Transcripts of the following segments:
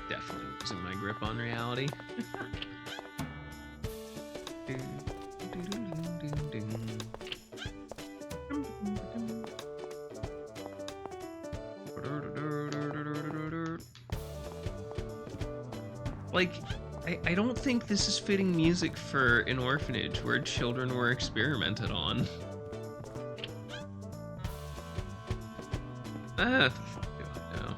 Definitely losing my grip on reality. Like, I don't think this is fitting music for an orphanage where children were experimented on. The fuck do I know?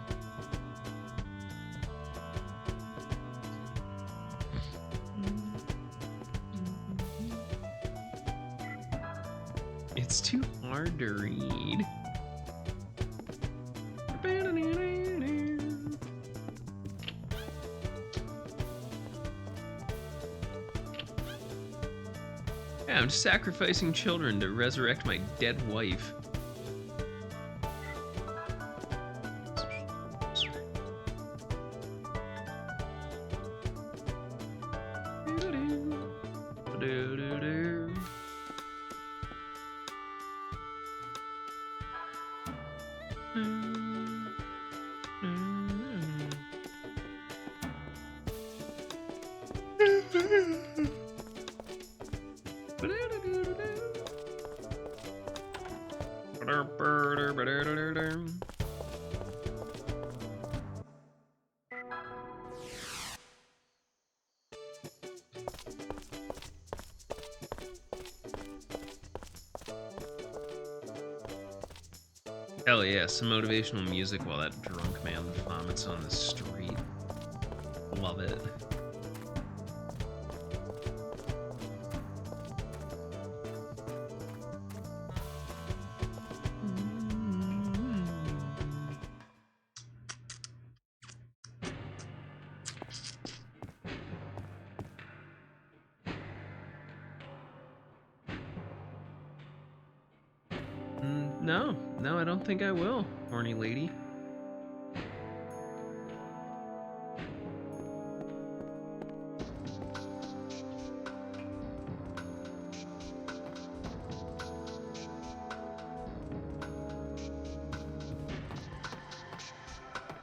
It's too hard to read. Yeah, I'm just sacrificing children to resurrect my dead wife. Hell yeah, some motivational music while that drunk man vomits on the street. Love it. No, I don't think I will, horny lady.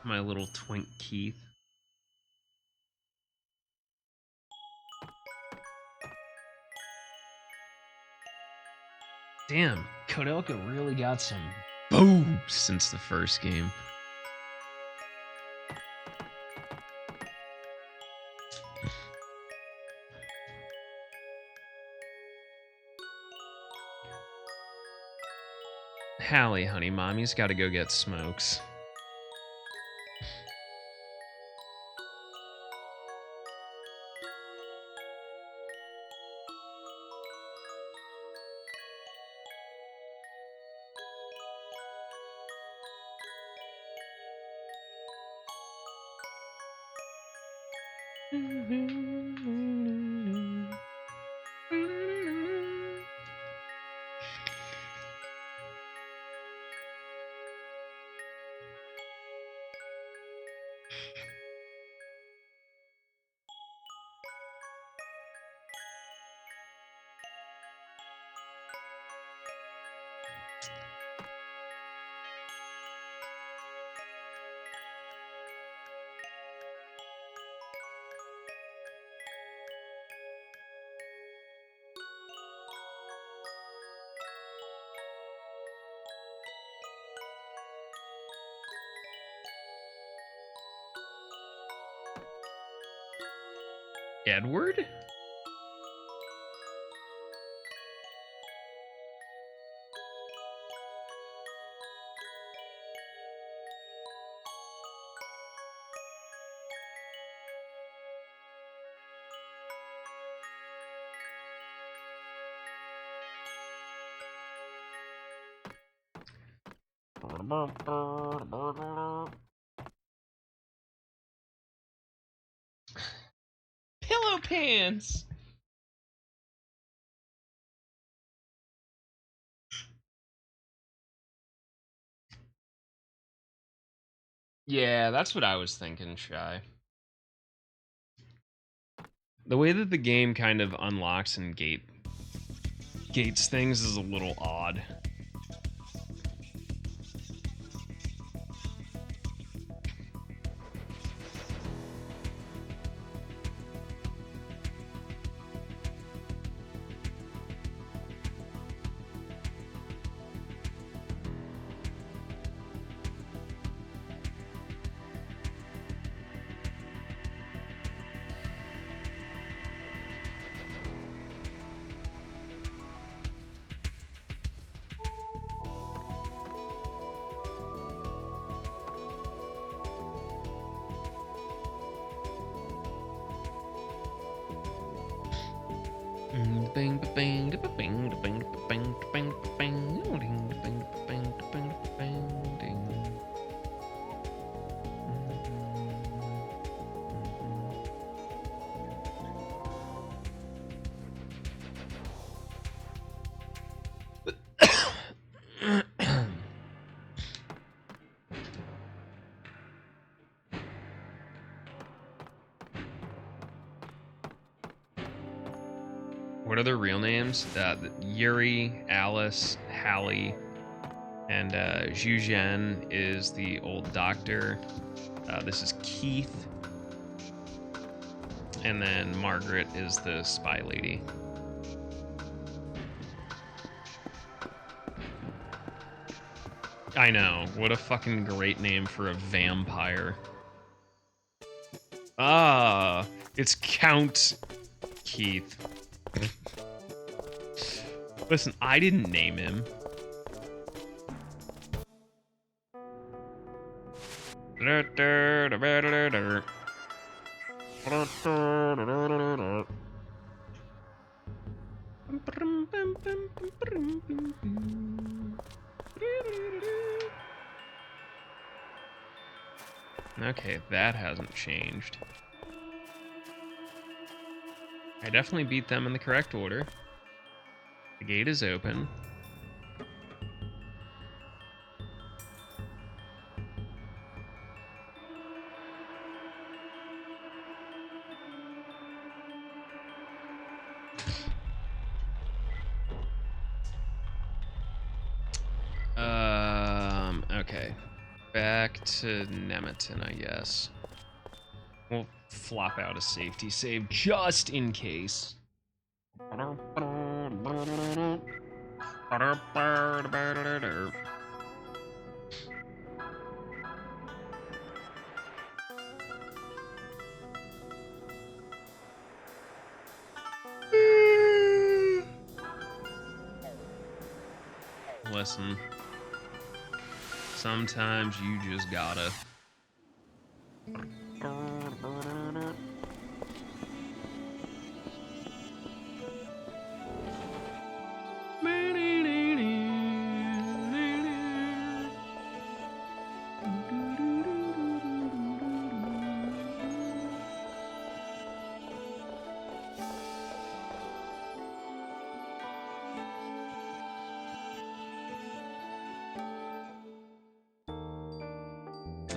My little twink Keith. Damn, Kodelka really got some boobs since the first game. Hallie, honey, mommy's gotta go get smokes. Edward? Pillow pants! Yeah, that's what I was thinking, Shy. The way that the game kind of unlocks and gates things is a little odd. What are their real names? Yuri, Alice, Hallie, and Zhu Zhen is the old doctor. This is Keith. And then Margaret is the spy lady. I know. What a fucking great name for a vampire. Ah, it's Count Keith. Listen, I didn't name him. Okay, that hasn't changed. I definitely beat them in the correct order. The gate is open. Okay. Back to Nemeton, I guess. We'll flop out a safety save just in case. Listen, sometimes you just gotta.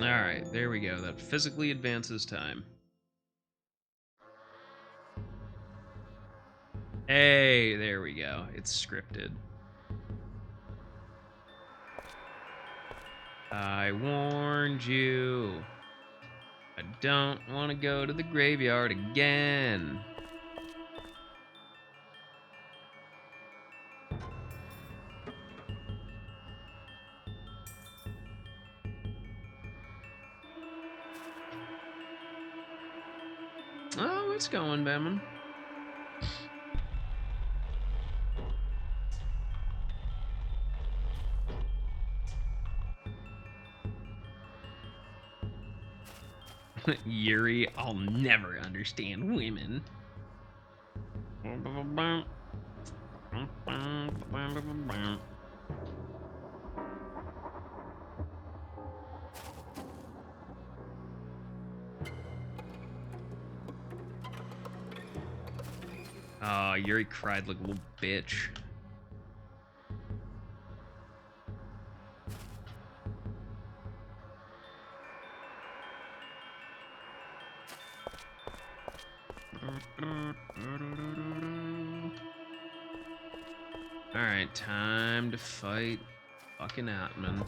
Alright, there we go. That physically advances time. Hey, there we go. It's scripted. I warned you. I don't want to go to the graveyard again. Oh, it's going, Bemin. Yuri, I'll never understand women. Yuri cried like a little bitch. Alright, time to fight fucking Atman.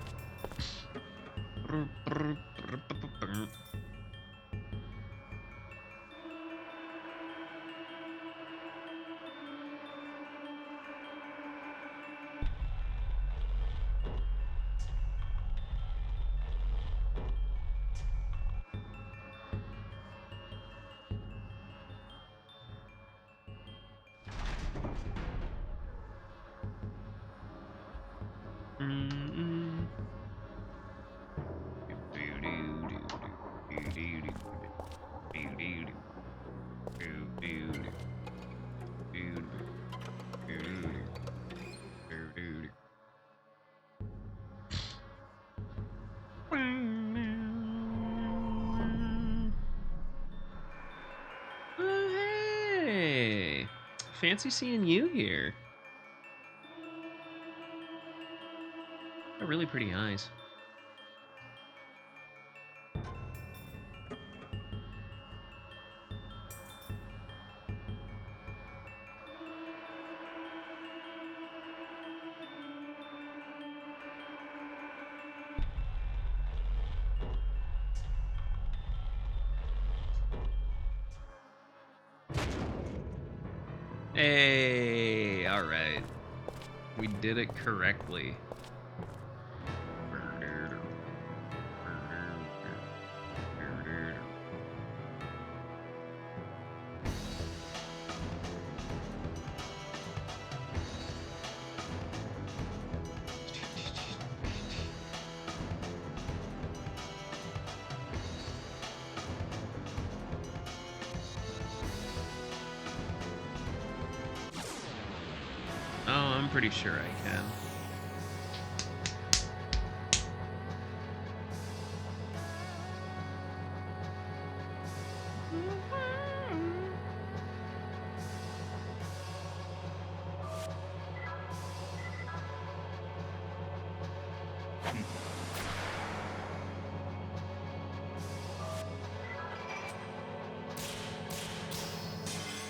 fancy seeing you here. Got really pretty eyes. Hey, all right. We did it correctly. Oh, I'm pretty sure I can.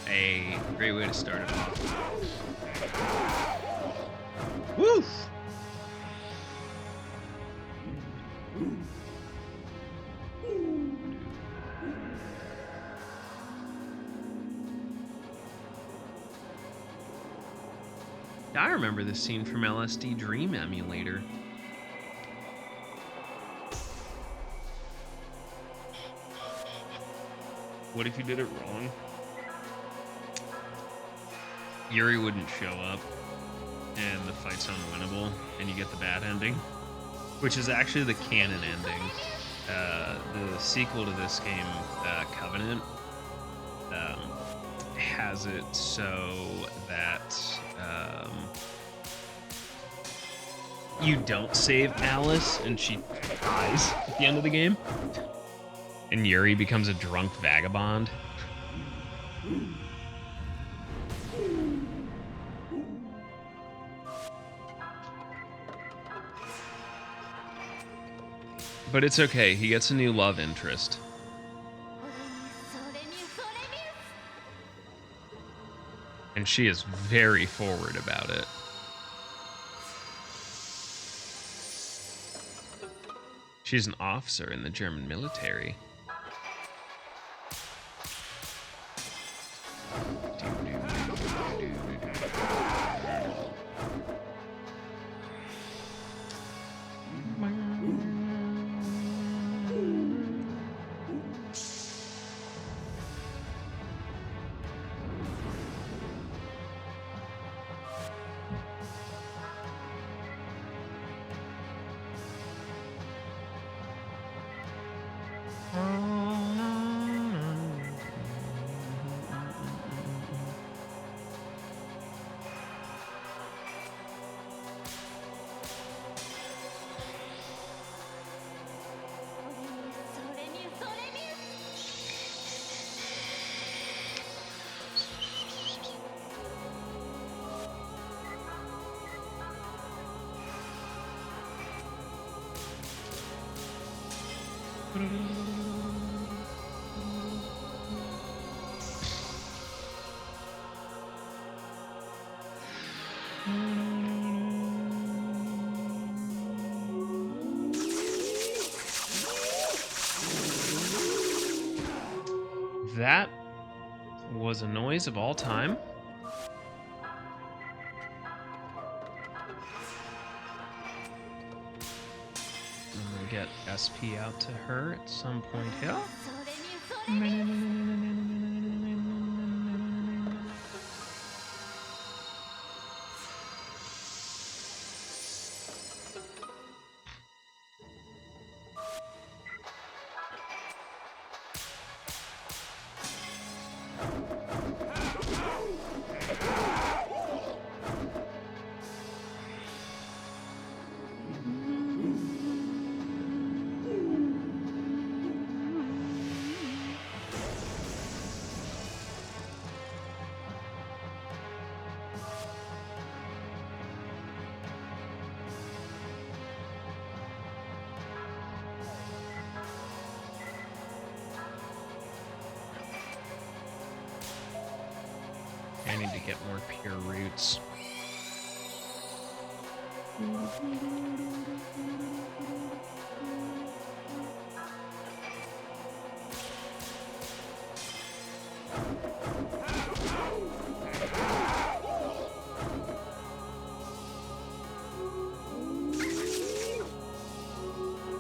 A great way to start it off. Woof! I remember this scene from LSD Dream Emulator. What if you did it wrong? Yuri wouldn't show up, and the fight's unwinnable, and you get the bad ending, which is actually the canon ending. The sequel to this game, Covenant, has it so that you don't save Alice, and she dies at the end of the game, and Yuri becomes a drunk vagabond. But it's okay, he gets a new love interest. And she is very forward about it. She's an officer in the German military. That was a noise of all time. I'm gonna get SP out to her at some point here. I need to get more pure roots.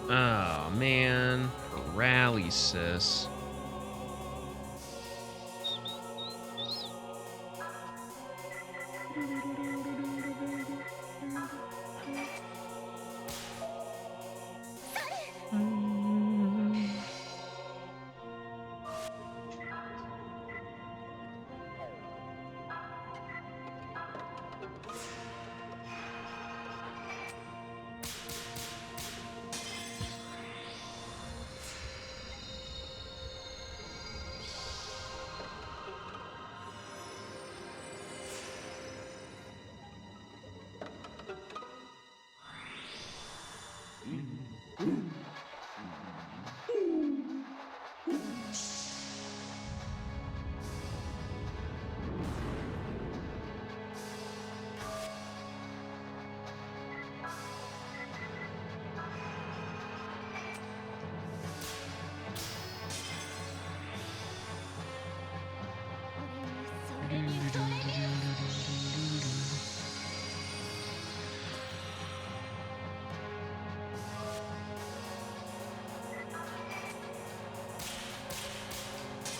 Oh man, paralysis.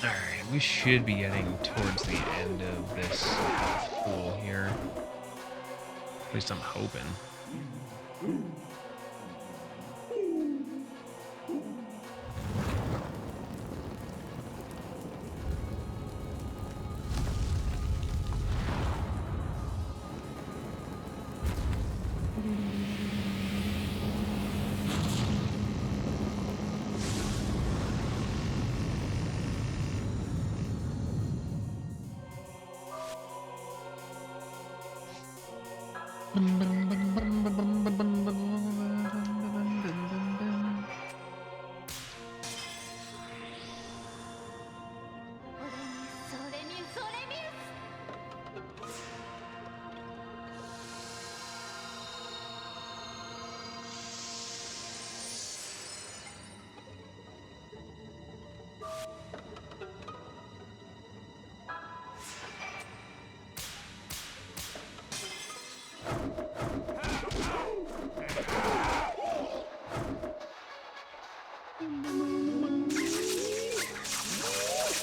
Alright, we should be getting towards the end of this pool here. At least I'm hoping.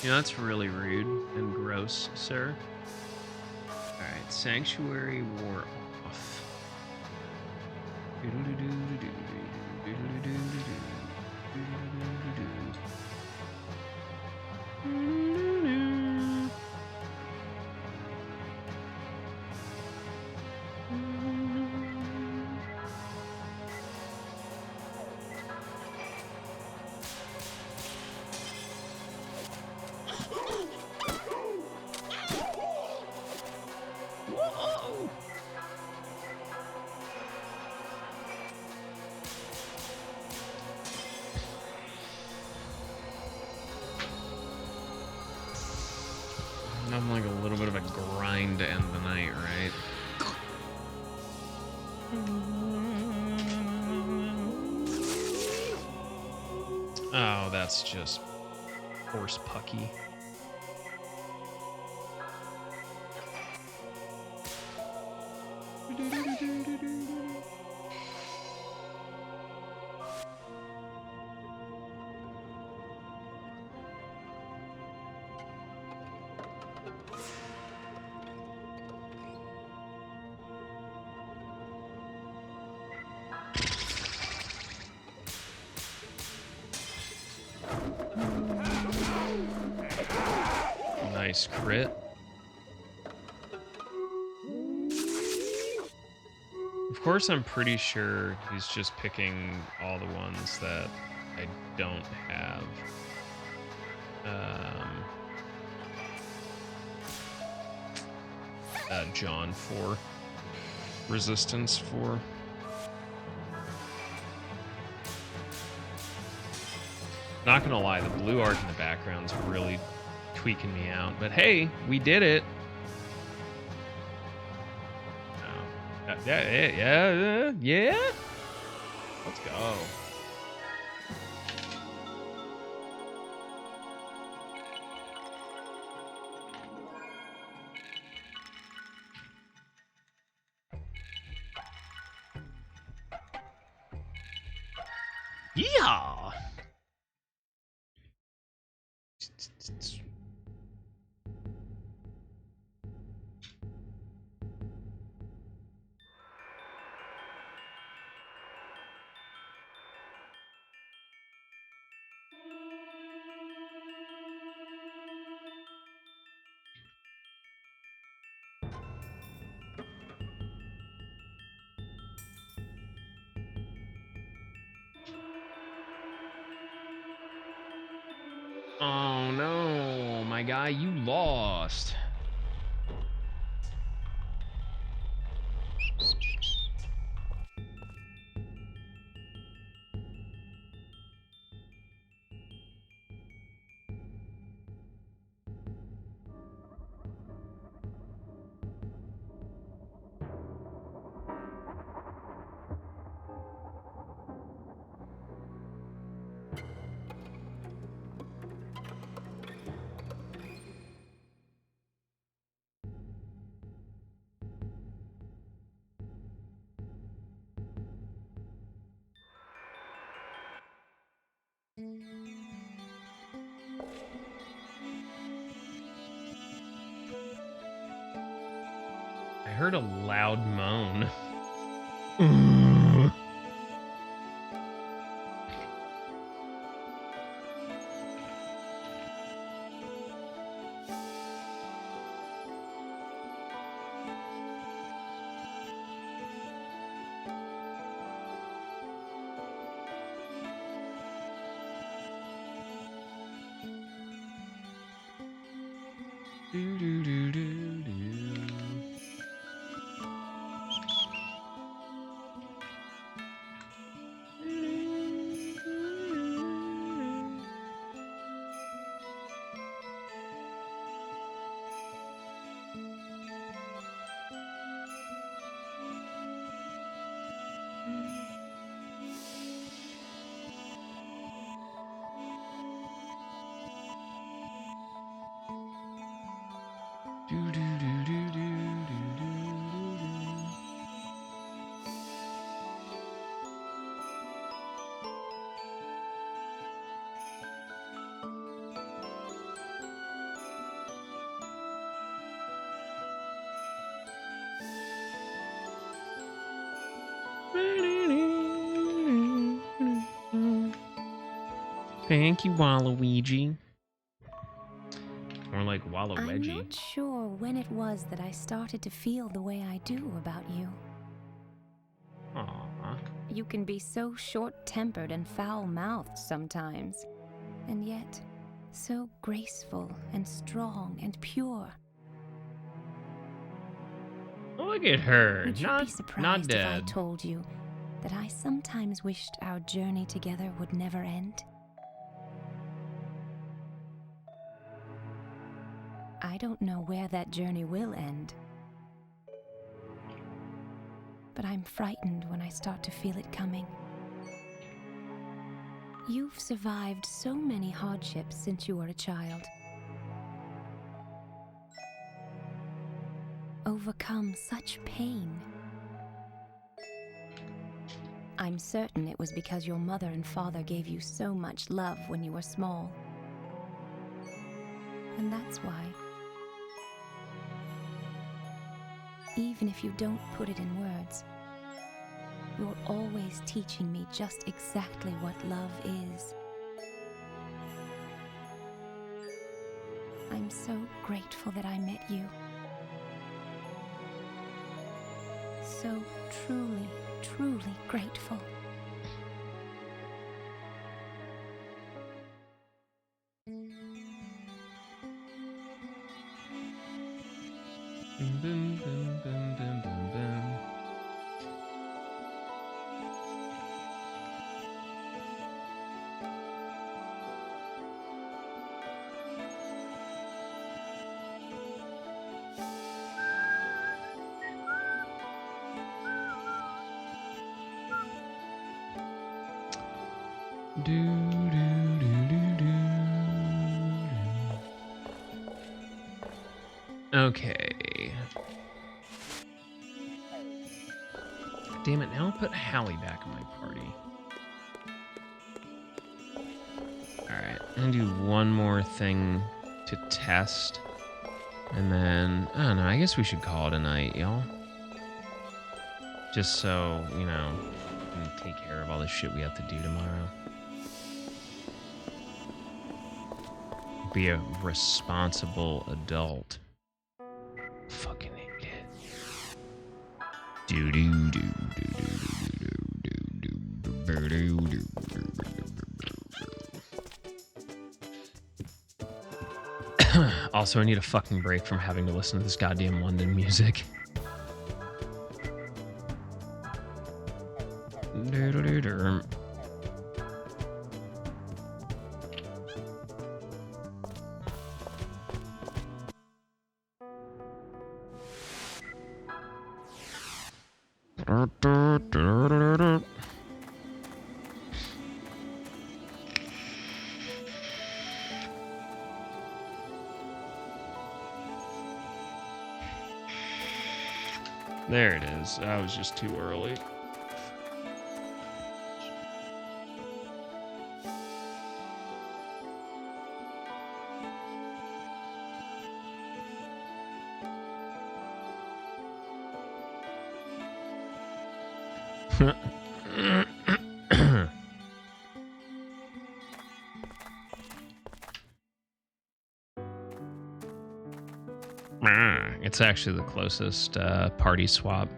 You know, that's really rude and gross, sir. Alright, Sanctuary wore off. I'm like a little bit of a grind to end the night, right? Oh, that's just horse pucky. Nice crit. Of course, I'm pretty sure he's just picking all the ones that I don't have. John for resistance for. Not gonna lie, the blue art in the background's really tweaking me out. But hey, we did it. Yeah. Let's go. Yeah. Oh no, my guy, you lost. I heard a loud moan. Do, do, do, do, do. Do, do, do, do, do, do, do, do. Thank you, Waluigi. More like I'm Waluigi. not sure when it was that I started to feel the way I do about you. Aww. You can be so short-tempered and foul-mouthed sometimes, and yet so graceful and strong and pure. Look at her. Would you be Not surprised if I dead. told you that I sometimes wished our journey together would never end? I don't know where that journey will end, but I'm frightened when I start to feel it coming. You've survived so many hardships since you were a child. Overcome such pain. I'm certain it was because your mother and father gave you so much love when you were small. And that's why, even if you don't put it in words, you're always teaching me just exactly what love is. I'm so grateful that I met you. So truly, truly grateful. Boom, boom, boom, boom, boom, boom. Do, do, do, do, do. Okay. Damn it, now I'll put Hallie back in my party. Alright, I'm gonna do one more thing to test. And then, I don't know, I guess we should call it a night, y'all. Just so, you know, we can take care of all the shit we have to do tomorrow. Be a responsible adult. Fucking hate it. Do do do do do do do do do do. Also, I need a fucking break from having to listen to this goddamn London music. There it is. I was just too early. It's actually the closest party swap.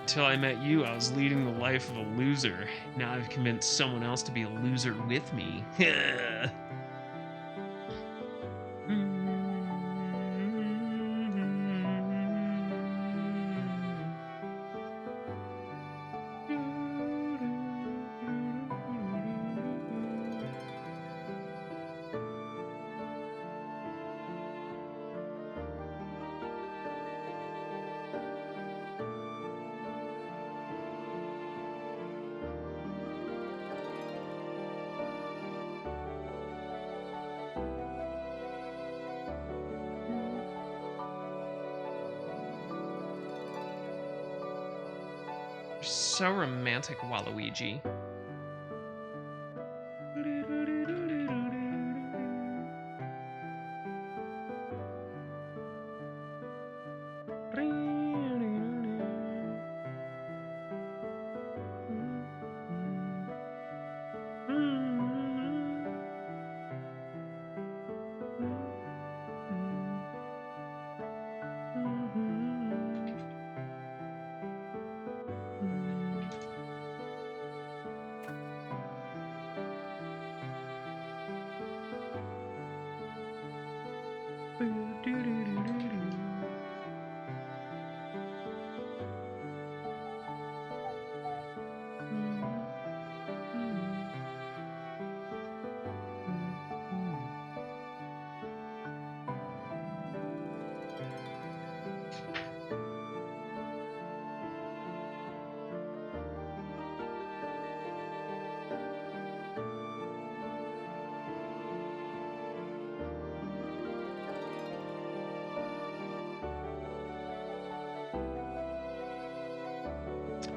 Until I met you, I was leading the life of a loser. Now I've convinced someone else to be a loser with me. So romantic, Waluigi.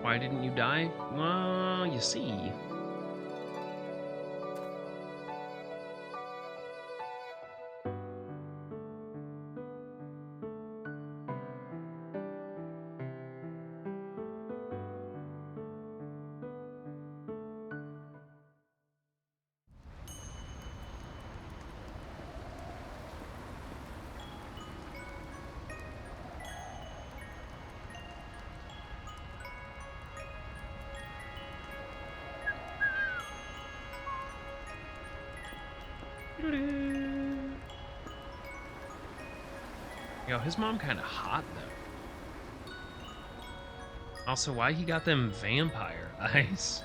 Why didn't you die? Well, you see. Yo, his mom kind of hot though. Also, why he got them vampire eyes?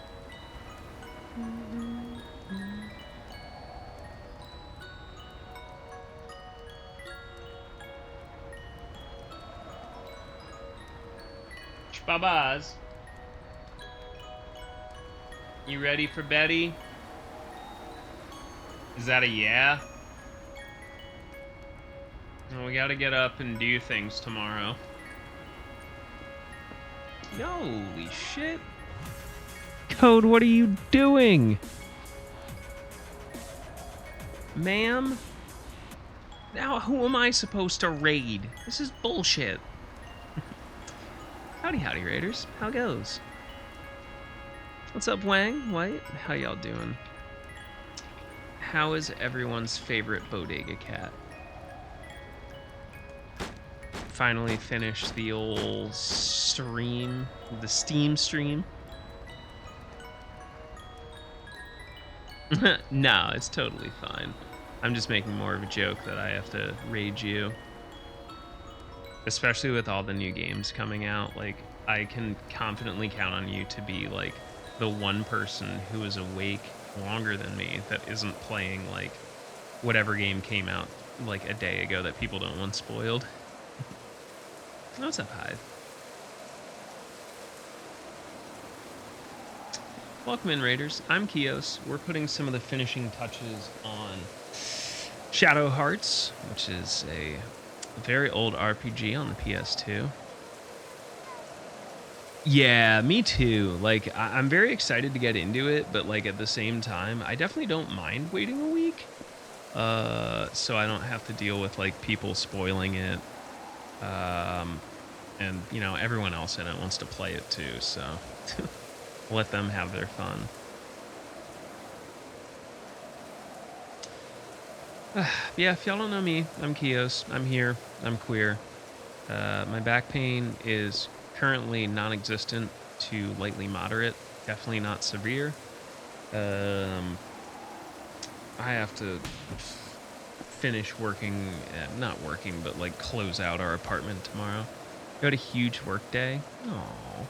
Babas. You ready for Betty? Is that a yeah? Well, we gotta get up and do things tomorrow. Holy shit. Code, what are you doing? Ma'am? Now, who am I supposed to raid? This is bullshit. Howdy, Raiders. How goes? What's up, Wang? White? How y'all doing? How is everyone's favorite bodega cat? Finally finished the old stream, the Steam stream. No, it's totally fine. I'm just making more of a joke that I have to raid you. Especially with all the new games coming out, like, I can confidently count on you to be, like, the one person who is awake longer than me that isn't playing, like, whatever game came out, like, a day ago that people don't want spoiled. What's up, Hive? Welcome in, Raiders. I'm Kios. We're putting some of the finishing touches on Shadow Hearts, which is a very old RPG on the PS2. Yeah, me too. Like, I'm very excited to get into it, but like at the same time, I definitely don't mind waiting a week. So I don't have to deal with like people spoiling it. And you know, everyone else in it wants to play it too, so let them have their fun. Yeah, if y'all don't know me, I'm Kios. I'm here. I'm queer. My back pain is currently non-existent to lightly moderate. Definitely not severe. I have to finish working, not working, but like close out our apartment tomorrow. You had a huge work day? Aww.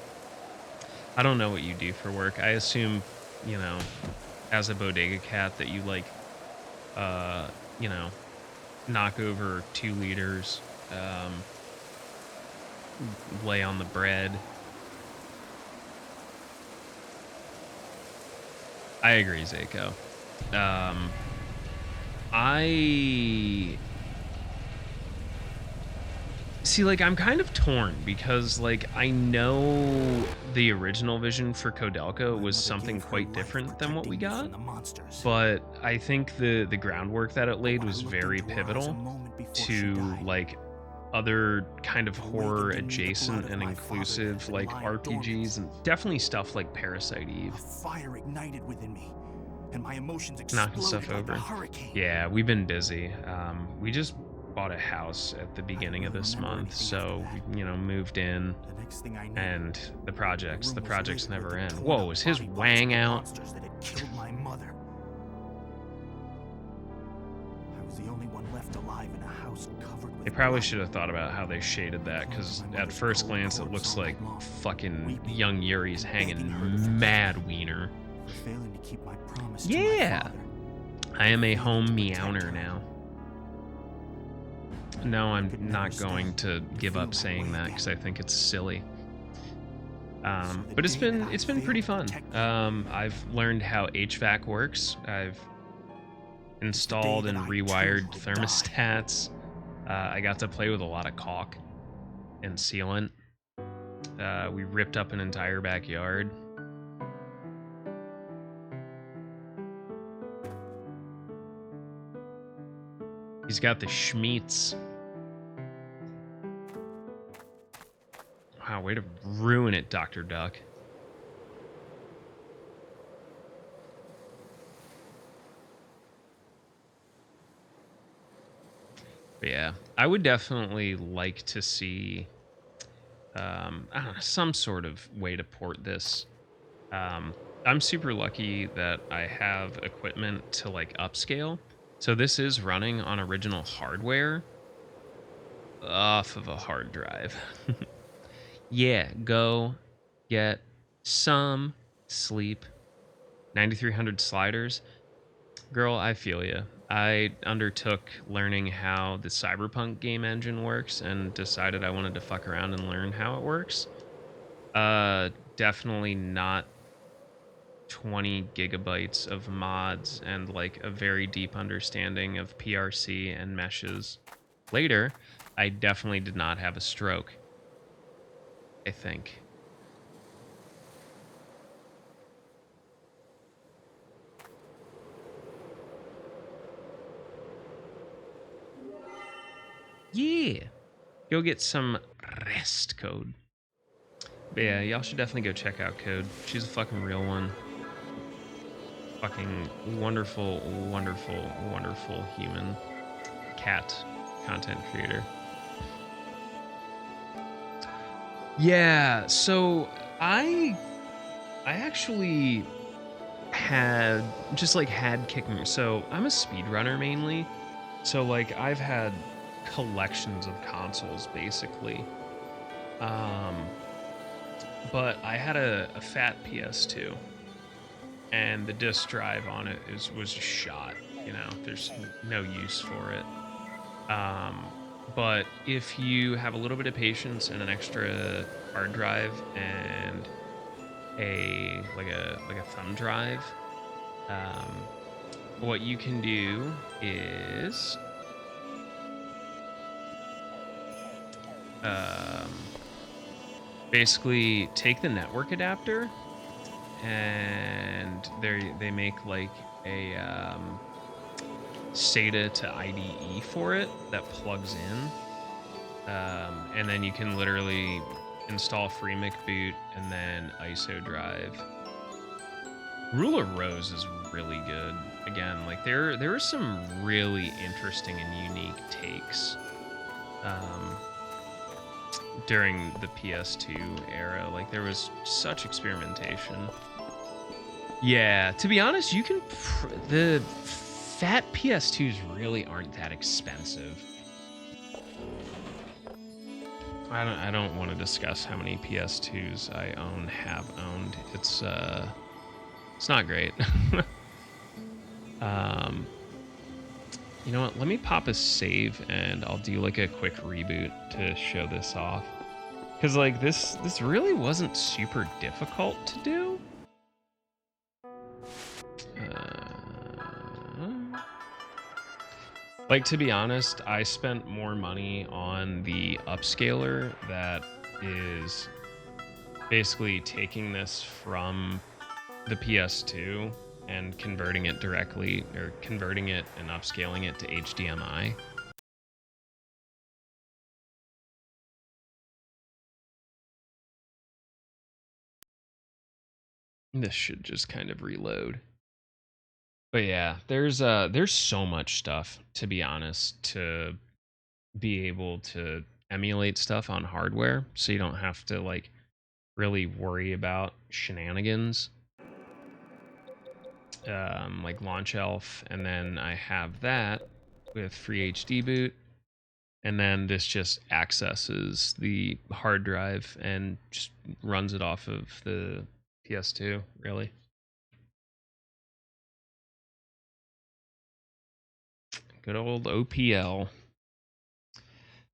I don't know what you do for work. I assume, you know, as a bodega cat that you like, you know, knock over 2 liters, lay on the bread. I agree, Zako. I see, like, I'm kind of torn because, like, I know the original vision for Codelco was something quite different than what we got, but I think the groundwork that it laid was very pivotal to, like, other kind of horror adjacent and inclusive, like, RPGs, and definitely stuff like Parasite Eve. Fire ignited within me, and my emotions Knocking stuff exploded like over. a hurricane. Yeah, we've been busy. We just bought a house at the beginning of this month, so we, you know, moved in, The next thing I knew, and the projects the room was littered never with the end. torn Whoa, up is his body parts wang of the out? monsters that had killed my mother. I was the only one left alive in a house covered with They probably blood. should have thought about how they shaded that, because at first glance it looks like fucking young Yuri's hanging mad wiener. For failing to keep my promise to my Yeah, father. I am a home meowner now. No, I'm Could never not stand going to give feel up that saying way that again. because I think it's silly. So the But it's day that been I pretty failed to fun. protect you, I've learned how HVAC works. I've installed that and I too rewired will die. thermostats. I got to play with a lot of caulk and sealant. We ripped up an entire backyard. He's got the schmeats. Wow, way to ruin it, Dr. Duck. But yeah, I would definitely like to see I don't know, some sort of way to port this. I'm super lucky that I have equipment to like upscale. So this is running on original hardware. off of a hard drive. Yeah, go get some sleep. 9300 sliders. Girl, I feel you. I undertook learning how the Cyberpunk game engine works and decided I wanted to fuck around and learn how it works. Definitely not 20 gigabytes of mods and like a very deep understanding of PRC and meshes. Later, I definitely did not have a stroke, I think. Yeah. Go get some rest, Code. But yeah, y'all should definitely go check out Code. She's a fucking real one. Fucking wonderful, wonderful, wonderful human cat content creator. Yeah, so I actually had kicking. So I'm a speedrunner mainly. So like I've had collections of consoles basically. But I had a fat PS2 and the disk drive on it was just shot. You know, there's no use for it. But if you have a little bit of patience and an extra hard drive and a thumb drive, what you can do is basically take the network adapter, and they make like a SATA to IDE for it that plugs in, and then you can literally install FreeMic boot and then ISO drive. Ruler Rose is really good. Again, like there are some really interesting and unique takes during the PS2 era. Like there was such experimentation. Yeah, to be honest, you can the fat PS2s really aren't that expensive. I don't want to discuss how many PS2s I have owned. It's not great. You know what? Let me pop a save and I'll do like a quick reboot to show this off. Cause like this really wasn't super difficult to do. Like, to be honest, I spent more money on the upscaler that is basically taking this from the PS2 and converting it directly, or converting it and upscaling it to HDMI. This should just kind of reload. But yeah, there's so much stuff, to be honest, to be able to emulate stuff on hardware, so you don't have to like really worry about shenanigans. Like Launch Elf, and then I have that with FreeHD boot, and then this just accesses the hard drive and just runs it off of the PS2, really. Good old OPL.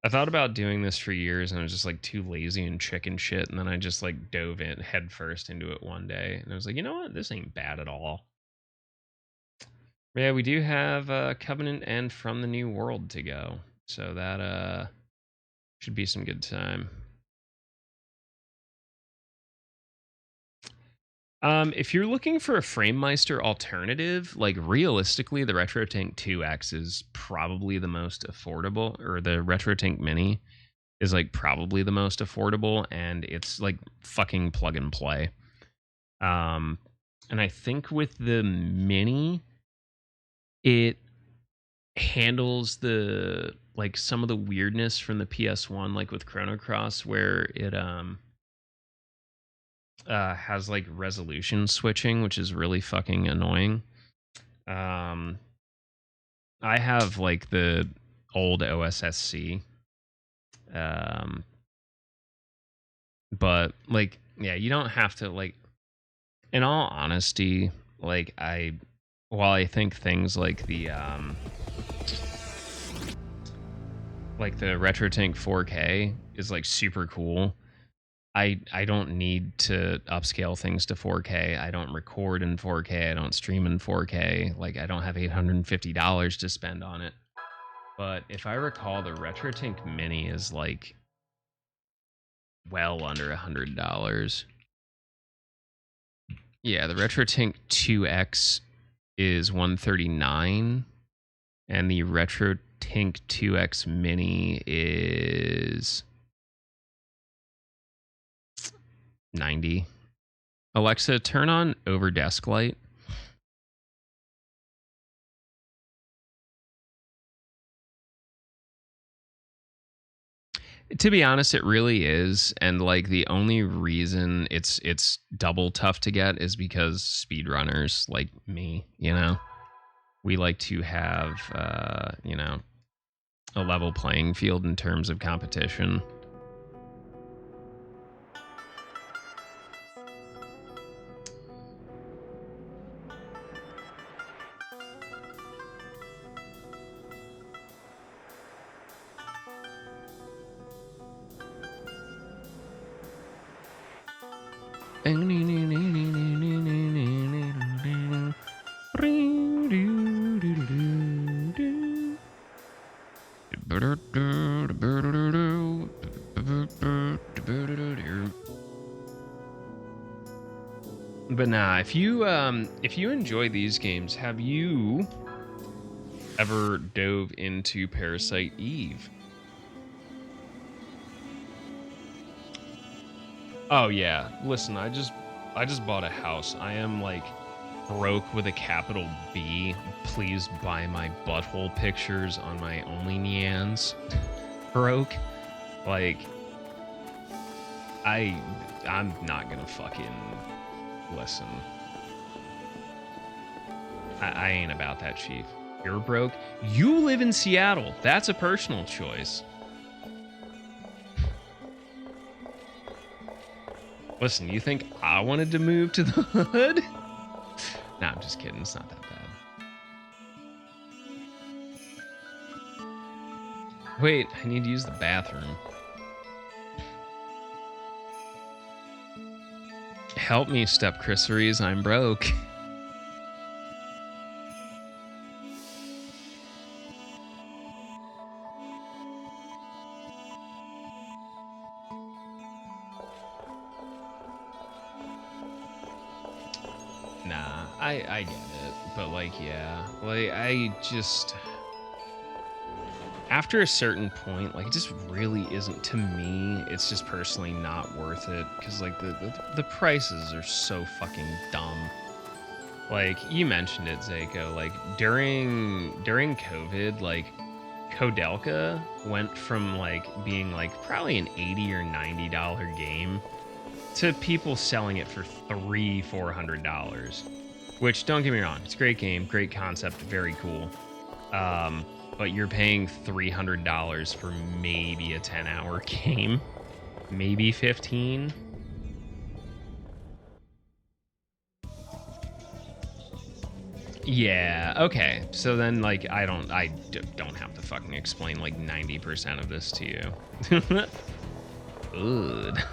I thought about doing this for years and I was just like too lazy and chicken shit, and then I just like dove in head first into it one day and I was like, you know what, this ain't bad at all. Yeah, we do have Covenant and From the New World to go, so that should be some good time. If you're looking for a FrameMeister alternative, like realistically, the RetroTink 2X is probably the most affordable, or the RetroTink Mini is like probably the most affordable, and it's like fucking plug and play. And I think with the Mini, it handles the like some of the weirdness from the PS1, like with Chrono Cross, where it has like resolution switching, which is really fucking annoying. I have like the old OSSC, But like, yeah, you don't have to like. In all honesty, like while I think things like the RetroTink 4K is like super cool. I don't need to upscale things to 4K. I don't record in 4K. I don't stream in 4K. Like I don't have $850 to spend on it. But if I recall, the RetroTink Mini is like well under $100. Yeah, the RetroTink 2X is $139, and the RetroTink 2X Mini is $90. Alexa, turn on over desk light. To be honest, it really is, and like the only reason it's double tough to get is because speedrunners like me, we like to have a level playing field in terms of competition. But nah, if you enjoy these games, have you ever dove into Parasite Eve? Oh yeah, listen, I just bought a house. I am like broke with a capital B. Please buy my butthole pictures on my OnlyNyans. Broke. Like I'm not gonna fucking listen. I ain't about that, Chief. You're broke. You live in Seattle. That's a personal choice. Listen, you think I wanted to move to the hood? Nah, I'm just kidding. It's not that bad. Wait, I need to use the bathroom. Help me, Step Chrisseries. I'm broke. Nah, I get it. But like, yeah. Like, I just... After a certain point, like, it just really isn't, to me, it's just personally not worth it. Because, like, the prices are so fucking dumb. Like, you mentioned it, Zako. Like, during COVID, like, Kodelka went from, like, being, like, probably an $80 or $90 game to people selling it for $300-$400. Which, don't get me wrong, it's a great game, great concept, very cool. But you're paying $300 for maybe a 10-hour game, maybe 15. Yeah, okay. So then, like, I don't have to fucking explain like 90% of this to you. Good.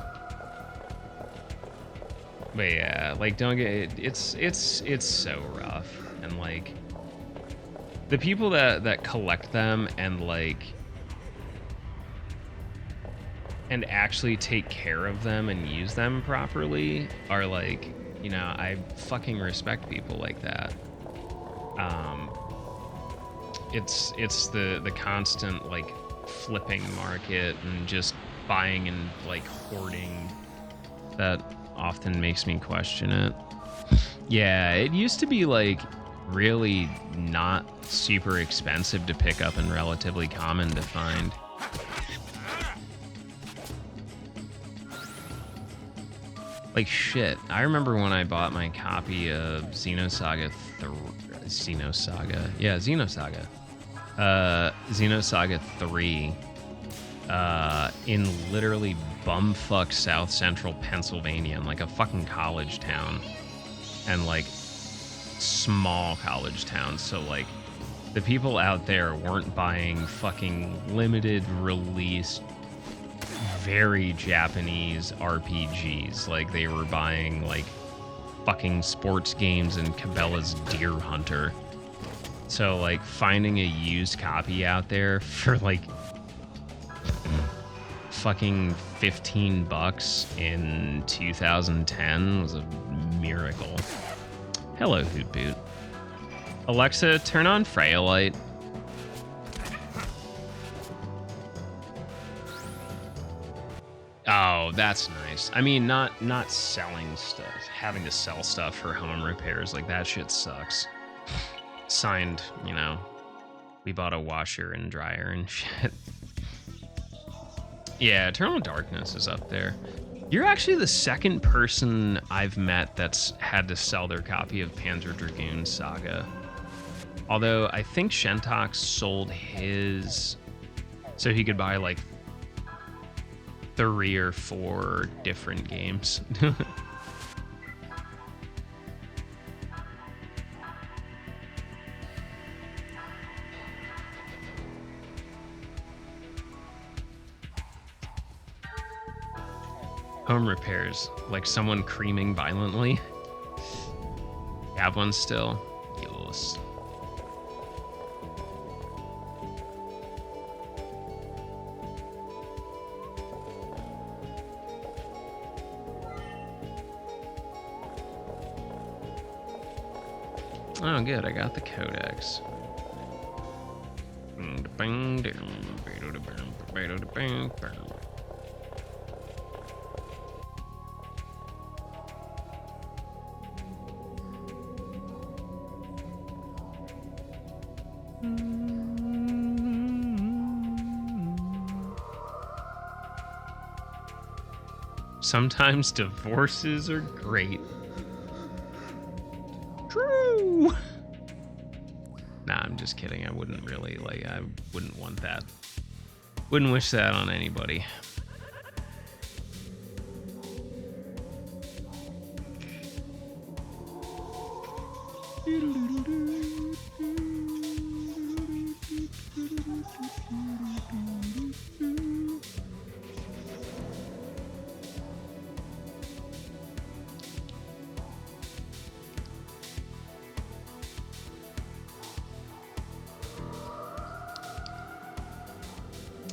But yeah, like, don't get it's so rough, and like the people that collect them and like and actually take care of them and use them properly are like, I fucking respect people like that. It's the constant like flipping market and just buying and like hoarding that often makes me question it. Yeah, it used to be like really not super expensive to pick up and relatively common to find. Like shit, I remember when I bought my copy of Xenosaga 3. in literally bumfuck South Central Pennsylvania, in like a fucking college town, and like small college town. So like the people out there weren't buying fucking limited release, very Japanese RPGs. Like they were buying like fucking sports games and Cabela's Deer Hunter. So like finding a used copy out there for like fucking $15 in 2010 was a miracle. Hello, Hoot Boot. Alexa, turn on Freya Light. Oh, that's nice. I mean, not selling stuff, having to sell stuff for home repairs, like that shit sucks. Signed, you know, we bought a washer and dryer and shit. Yeah, Eternal Darkness is up there. You're actually the second person I've met that's had to sell their copy of Panzer Dragoon Saga. Although I think Shentox sold his so he could buy like 3 or 4 different games. Home repairs, like someone creaming violently. You have one still? Yes. Oh, good. I got the codex. Sometimes divorces are great. True. Nah, I'm just kidding. I wouldn't really, like, I wouldn't want that. Wouldn't wish that on anybody.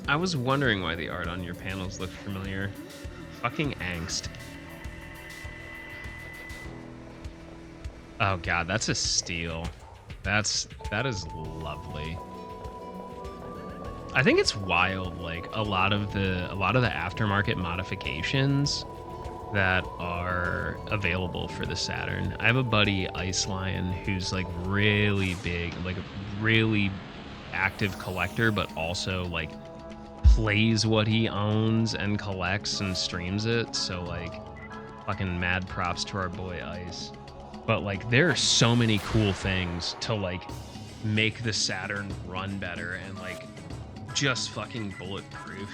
I was wondering why the art on your panels looked familiar. Fucking angst. Oh god, that's a steal. That is lovely. I think it's wild, like a lot of the aftermarket modifications that are available for the Saturn. I have a buddy, Ice Lion, who's like really big, like a really active collector, but also like plays what he owns and collects and streams it. So like fucking mad props to our boy Ice. But like there are so many cool things to like make the Saturn run better and like just fucking bulletproof.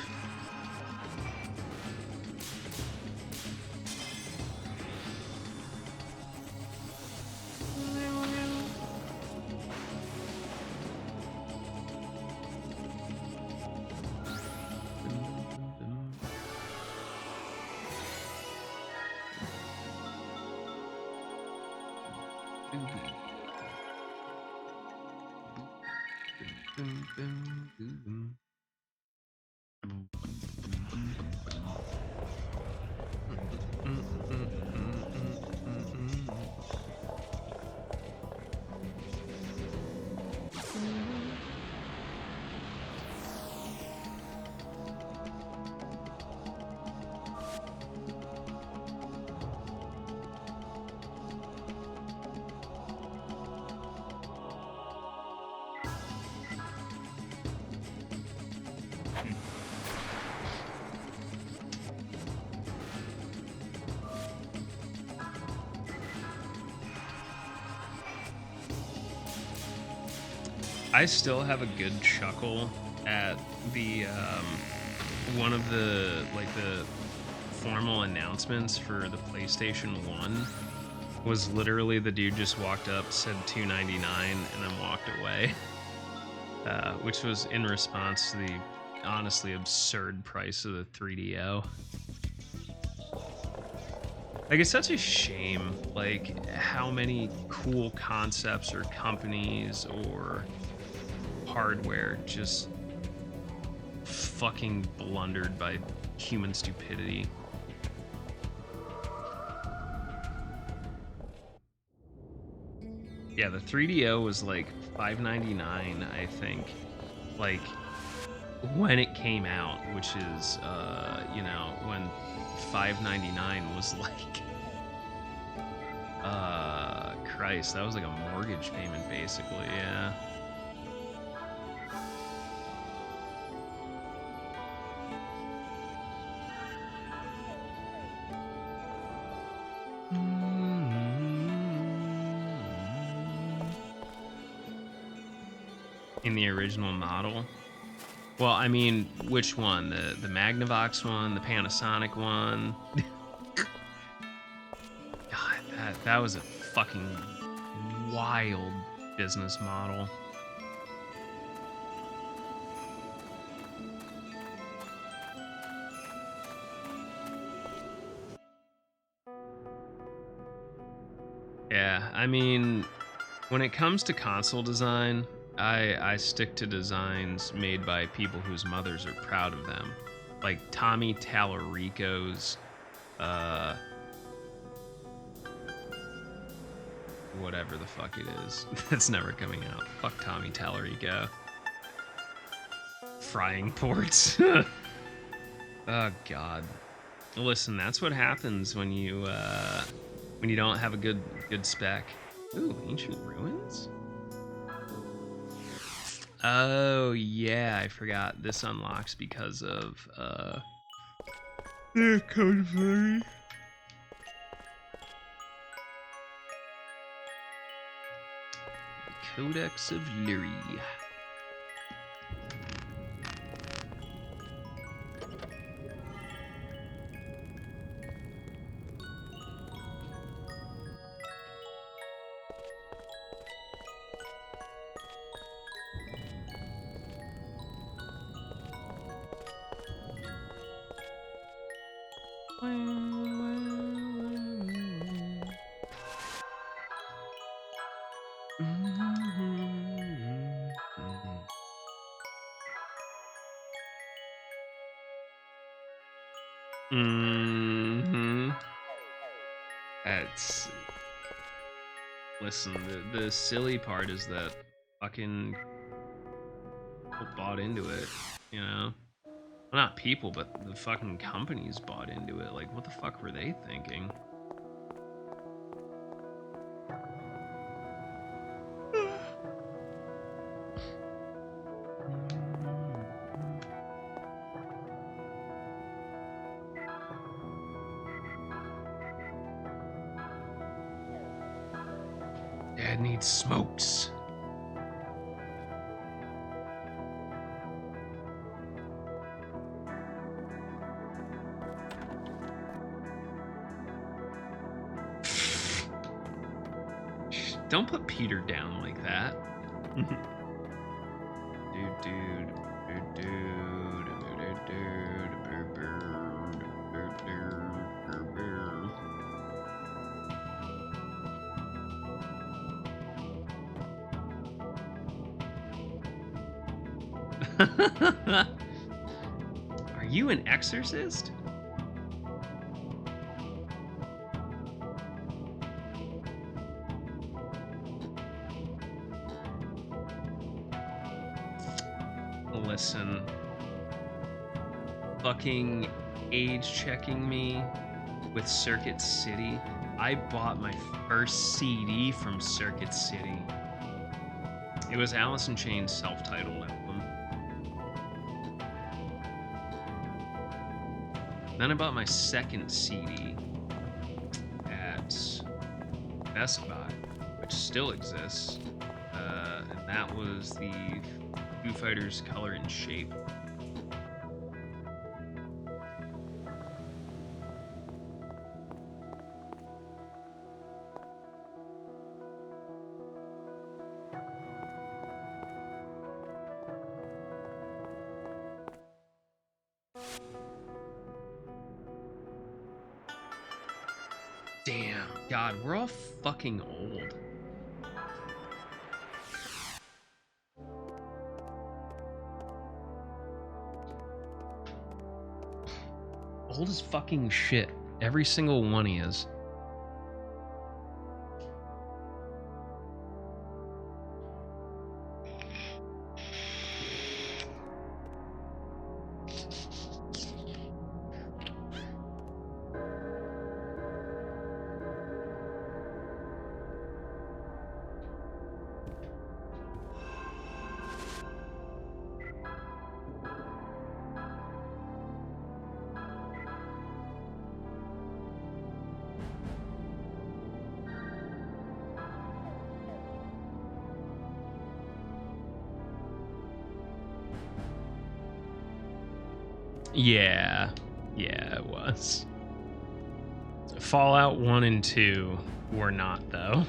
I still have a good chuckle at the one of the formal announcements for the PlayStation 1 was literally the dude just walked up, said $299, and then walked away. Which was in response to the honestly absurd price of the 3DO. Like, it's such a shame, like, how many cool concepts or companies or hardware just fucking blundered by human stupidity. Yeah, the 3DO was like $599, I think, like when it came out, which is you know, when $599 was like Christ, that was like a mortgage payment basically. Yeah. In the original model. Well, I mean, which one? The Magnavox one, the Panasonic one? God, that was a fucking wild business model. Yeah, I mean, when it comes to console design, I stick to designs made by people whose mothers are proud of them, like Tommy Tallarico's, whatever the fuck it is. That's never coming out. Fuck Tommy Tallarico. Frying ports. Oh God. Listen, that's what happens when you don't have a good spec. Ooh, ancient ruins. Oh yeah, I forgot. This unlocks because of Code Fairy. Codex of Lyri. That's... Listen, the silly part is that fucking people bought into it, you know? Well, not people, but the fucking companies bought into it. Like, what the fuck were they thinking? Dad needs smokes. Don't put Peter down like that. Are you an exorcist? Listen, fucking age checking me with Circuit City. I bought my first CD from Circuit City. It was Alice in Chains' self-titled album. Then I bought my second CD at Best Buy, which still exists, and that was the Foo Fighters Color and Shape. Damn. God, we're all fucking old. Old as fucking shit. Every single one he is. Yeah, it was. Fallout 1 and 2 were not, though.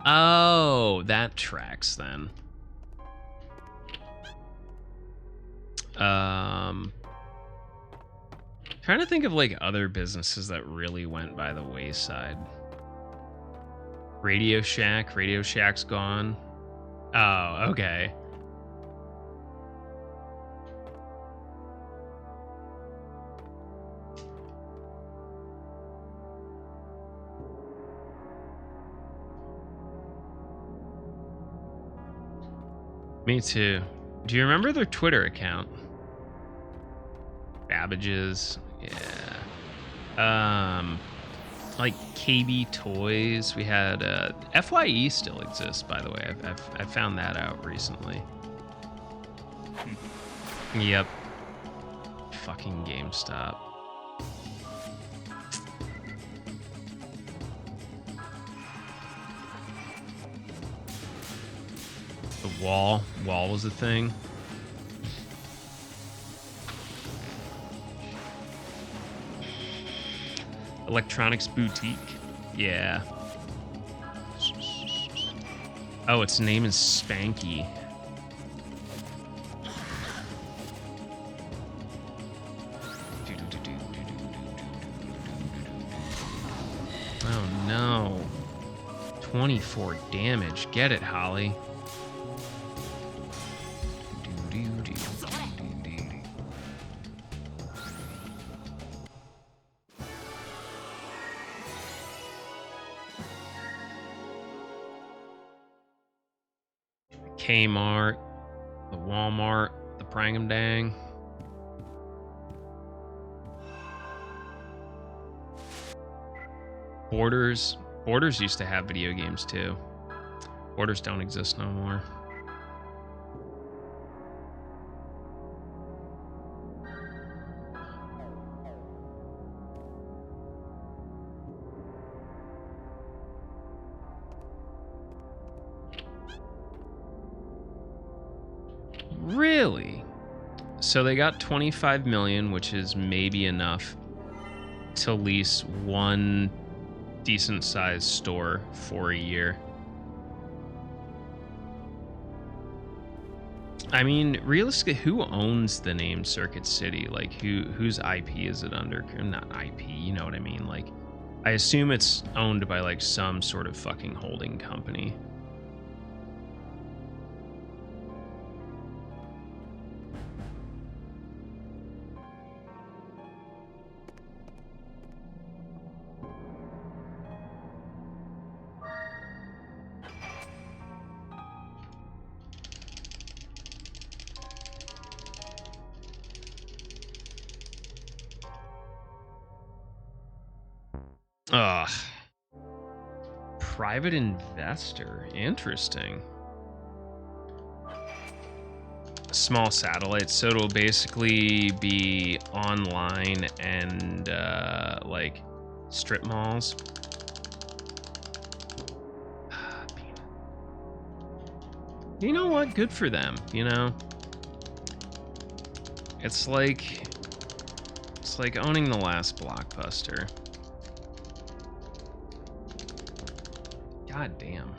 Oh, that tracks then. Trying to think of like other businesses that really went by the wayside. Radio Shack. Radio Shack's gone. Oh, okay. Me too. Do you remember their Twitter account? Babbage's, yeah. Like KB Toys. We had FYE still exists, by the way. I found that out recently. Yep. Fucking GameStop. The wall was a thing. Electronics Boutique. Yeah. Oh, its name is Spanky. Oh no. 24 damage. Get it, Holly. Kmart, the Walmart, the Prangam-Dang. Borders used to have video games too. Borders don't exist no more. Really? So they got 25 million, which is maybe enough to lease one decent sized store for a year. I mean, realistically, who owns the name Circuit City? Like, whose IP is it under? Not IP, you know what I mean? Like, I assume it's owned by like some sort of fucking holding company. Ugh. Private investor. Interesting. Small satellites. So it'll basically be online and like strip malls. You know what? Good for them, you know? It's like It's like owning the last Blockbuster. God damn.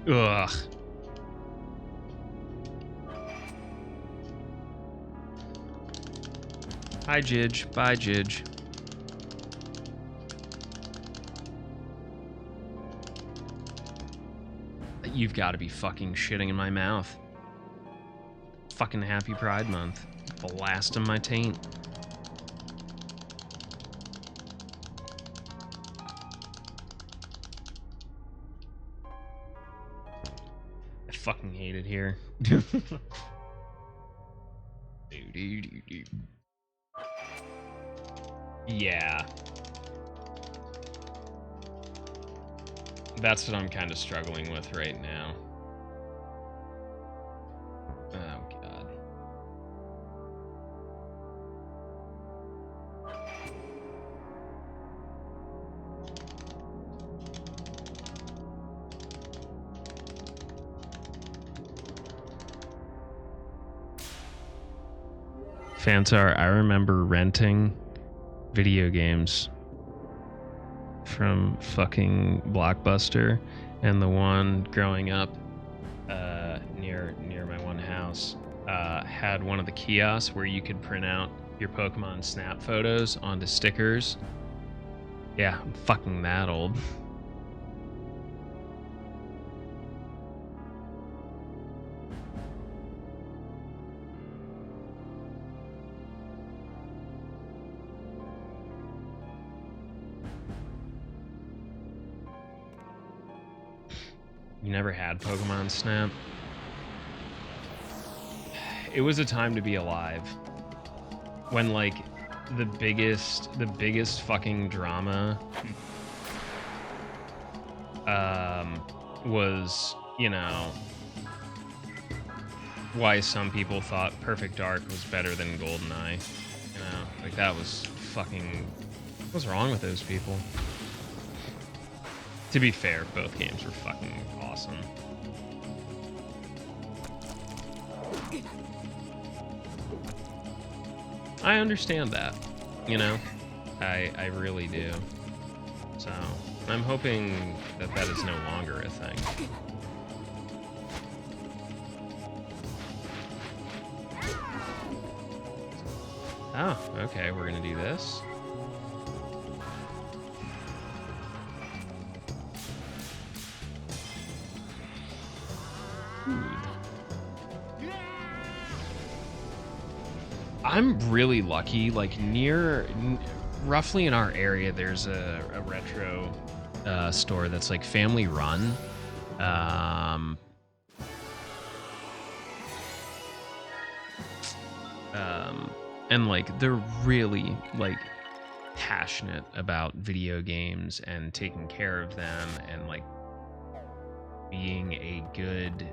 Ugh. Hi, Jidge. Bye, Jidge. You've got to be fucking shitting in my mouth. Fucking happy Pride Month. Blasting my taint. I fucking hate it here. Yeah. That's what I'm kind of struggling with right now. Oh, God. Fantar, I remember renting video games from fucking Blockbuster, and the one growing up near my one house had one of the kiosks where you could print out your Pokemon Snap photos onto stickers. Yeah, I'm fucking that old. You never had Pokemon Snap? It was a time to be alive. When like the biggest fucking drama was, you know, why some people thought Perfect Dark was better than GoldenEye. You know, like that was fucking, what's wrong with those people? To be fair, both games were fucking awesome. I understand that, you know? I really do. So, I'm hoping that that is no longer a thing. Oh, okay, we're gonna do this. I'm really lucky, like roughly in our area, there's a retro store that's like family run. And like they're really like passionate about video games and taking care of them and like being a good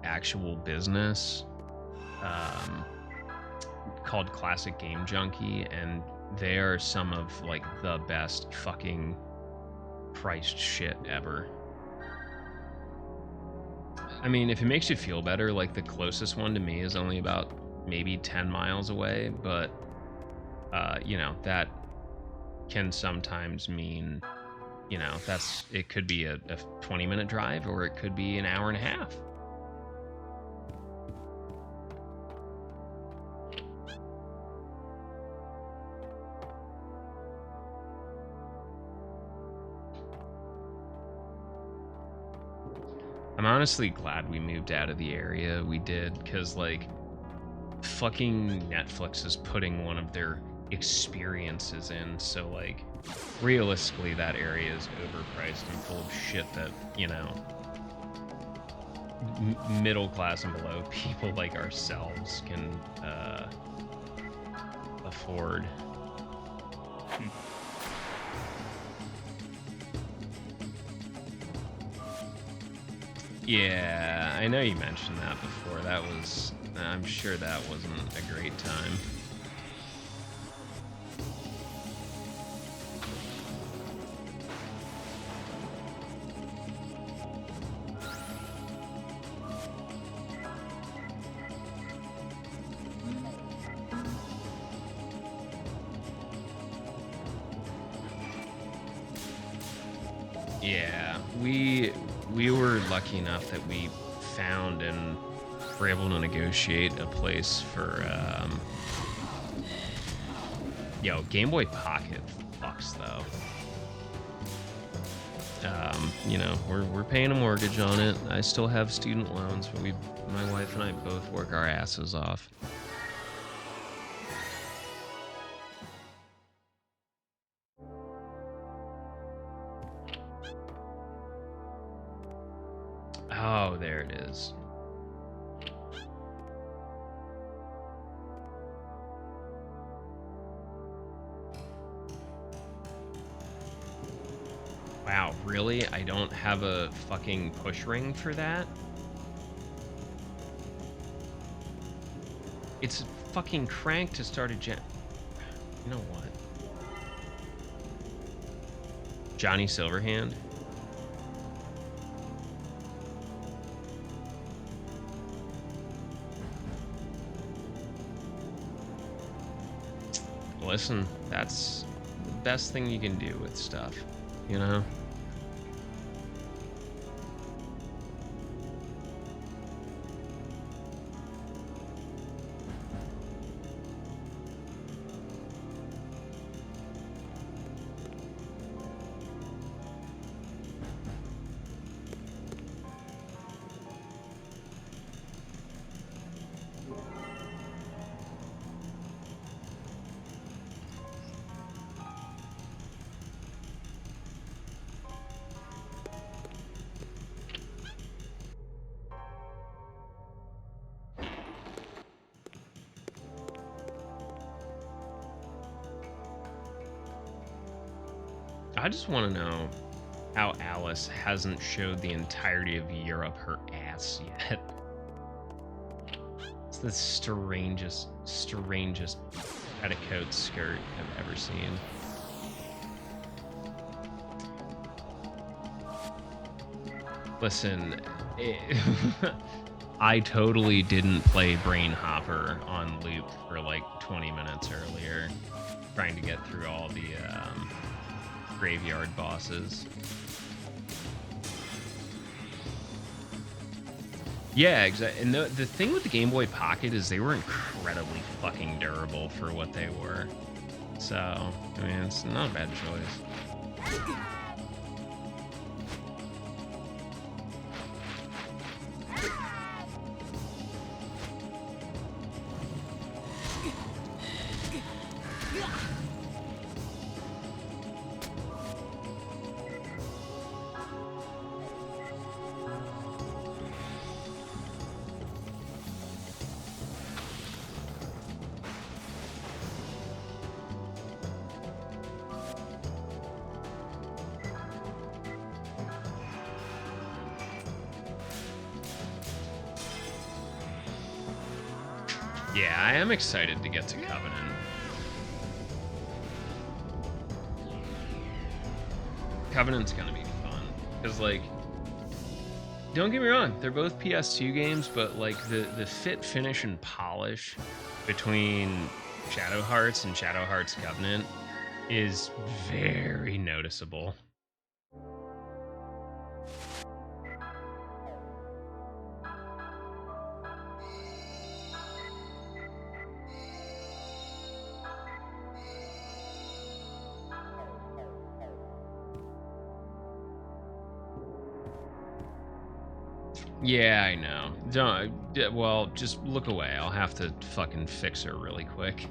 actual business. Called Classic Game Junkie, and they are some of like the best fucking priced shit ever. I mean, if it makes you feel better, like the closest one to me is only about maybe 10 miles away, but you know, that can sometimes mean, you know, it could be a 20-minute drive or it could be an hour and a half. I'm honestly glad we moved out of the area we did, because like fucking Netflix is putting one of their experiences in, so like realistically that area is overpriced and full of shit that, you know, middle class and below people like ourselves can afford. Yeah, I know you mentioned that before. I'm sure that wasn't a great time. Yeah, we were lucky enough that we found and were able to negotiate a place for Game Boy Pocket fucks though. You know, we're paying a mortgage on it. I still have student loans, but my wife and I both work our asses off. Oh, there it is. Wow, really? I don't have a fucking push ring for that? It's fucking cranked to start a gen. You know what? Johnny Silverhand? Listen, that's the best thing you can do with stuff, you know? I just want to know how Alice hasn't showed the entirety of Europe her ass yet. It's the strangest petticoat skirt I've ever seen. Listen, I totally didn't play Brain Hopper on loop for like 20 minutes earlier, trying to get through all the graveyard bosses. Yeah, exactly. And the thing with the Game Boy Pocket is they were incredibly fucking durable for what they were. So, I mean, it's not a bad choice. Yeah, I am excited to get to Covenant. Covenant's gonna be fun. Because, like, don't get me wrong, they're both PS2 games, but, like, the fit, finish, and polish between Shadow Hearts and Shadow Hearts Covenant is very noticeable. Yeah, I know. Don't. Well, just look away. I'll have to fucking fix her really quick.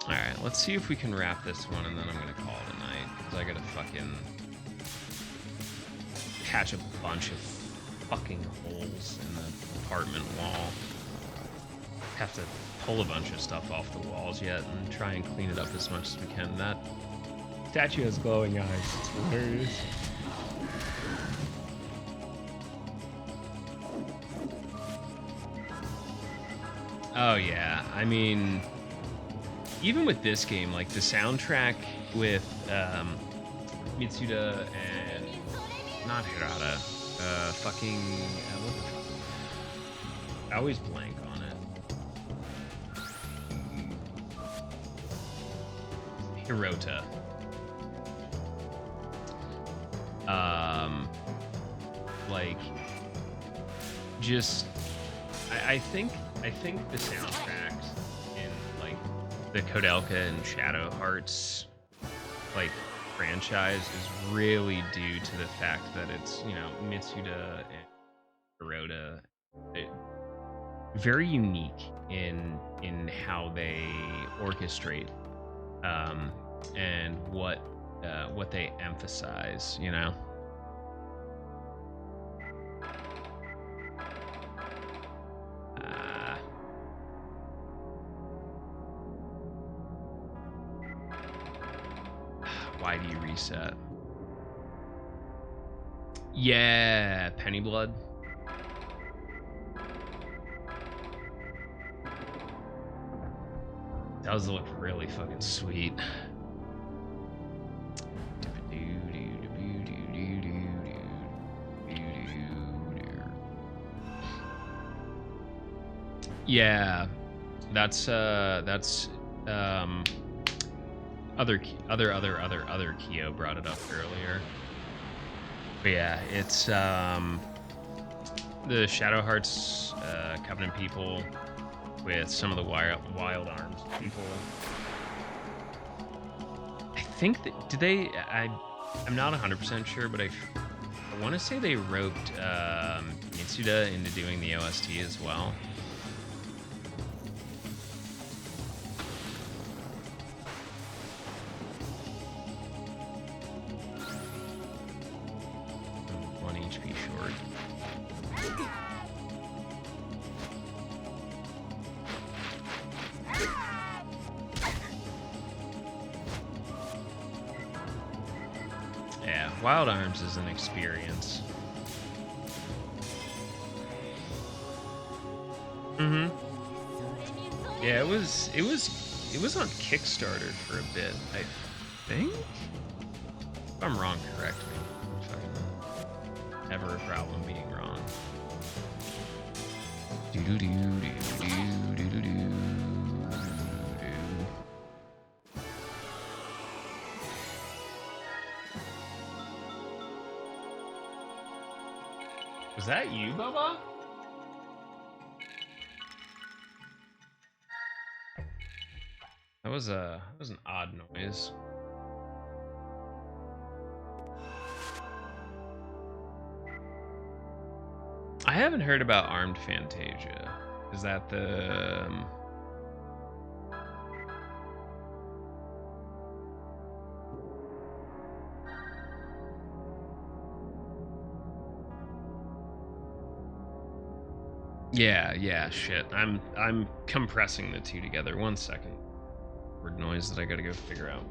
Alright, let's see if we can wrap this one, and then I'm gonna call it a night, because I gotta fucking patch a bunch of fucking holes in the apartment wall. Have to pull a bunch of stuff off the walls yet and try and clean it up as much as we can. That Statue has glowing eyes. It's hilarious. Oh yeah, I mean, even with this game, like the soundtrack with Mitsuda and not Hirata, fucking what the fuck? I always blank on it. Hirota. Like, just I think the soundtracks in like the Kodelka and Shadow Hearts like franchise is really due to the fact that it's, you know, Mitsuda and Hirota, very unique in how they orchestrate and what they emphasize, you know. Why do you reset? Yeah, Penny Blood. Does look really fucking sweet. Yeah, that's other Kyo brought it up earlier. But yeah, it's the Shadow Hearts Covenant people with some of the Wild Arms people. I think that I'm not 100% sure, but I want to say they roped Mitsuda into doing the OST as well. Wild Arms is an experience. Mm-hmm. Yeah, it was on Kickstarter for a bit, I think. If I'm wrong, correct me. Fucking never a problem being wrong. Was that you, Bubba? That was an odd noise. I haven't heard about Armed Fantasia. Is that the Yeah, shit. I'm compressing the two together. 1 second. Weird noise that I gotta go figure out.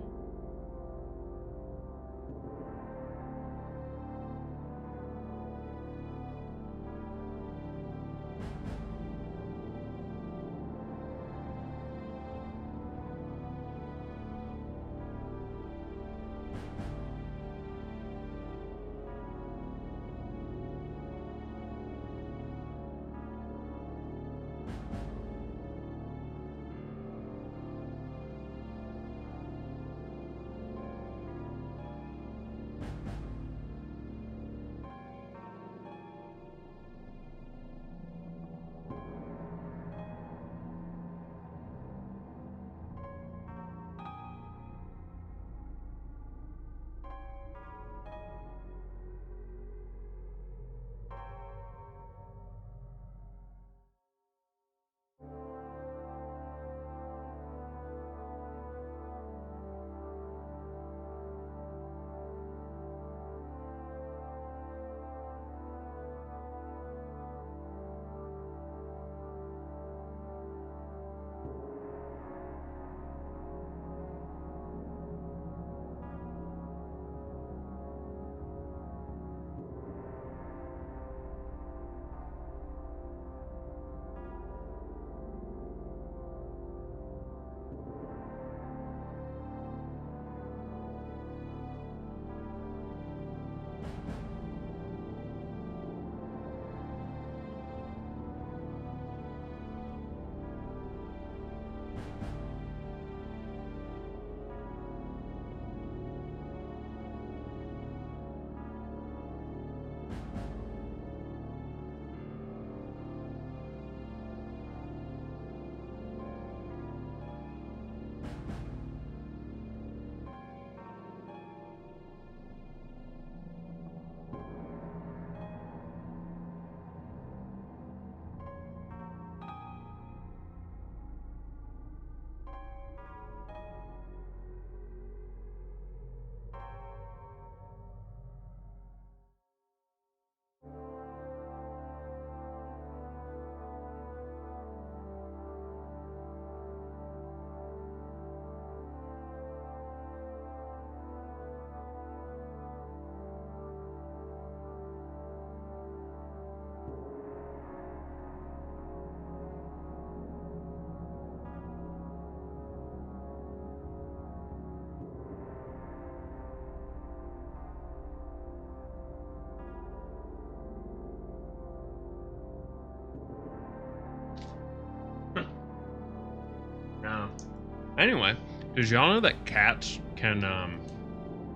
Anyway, did y'all know that cats can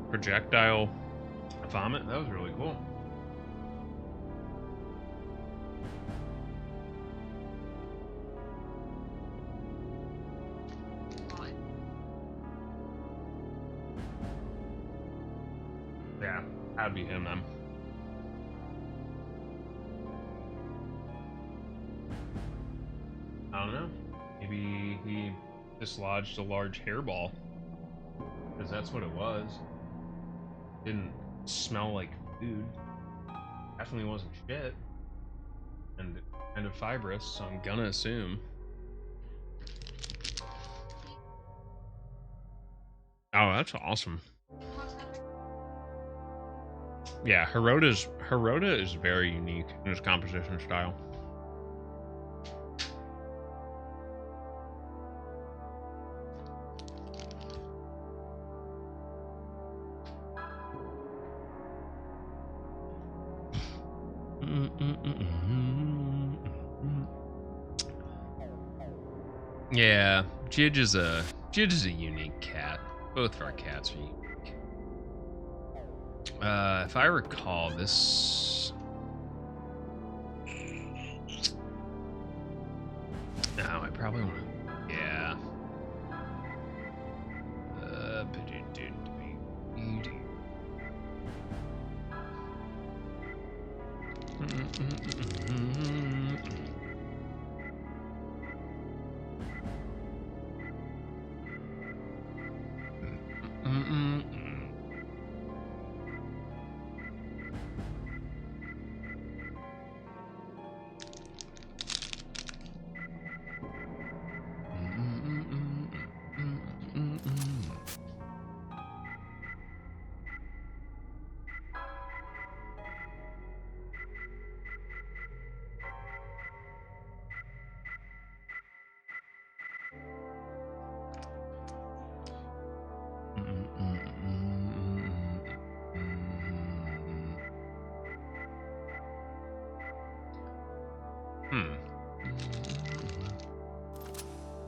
projectile vomit? That was really cool. Yeah, that'd be him then. I don't know. Maybe he dislodged a large hairball. Because that's what it was. Didn't smell like food. Definitely wasn't shit. And kind of fibrous, so I'm gonna assume. Oh, that's awesome. Yeah, Hirota is very unique in his composition style. Yeah, Jidge is a unique cat. Both of our cats are unique. If I recall, this. No, I probably want to. Yeah.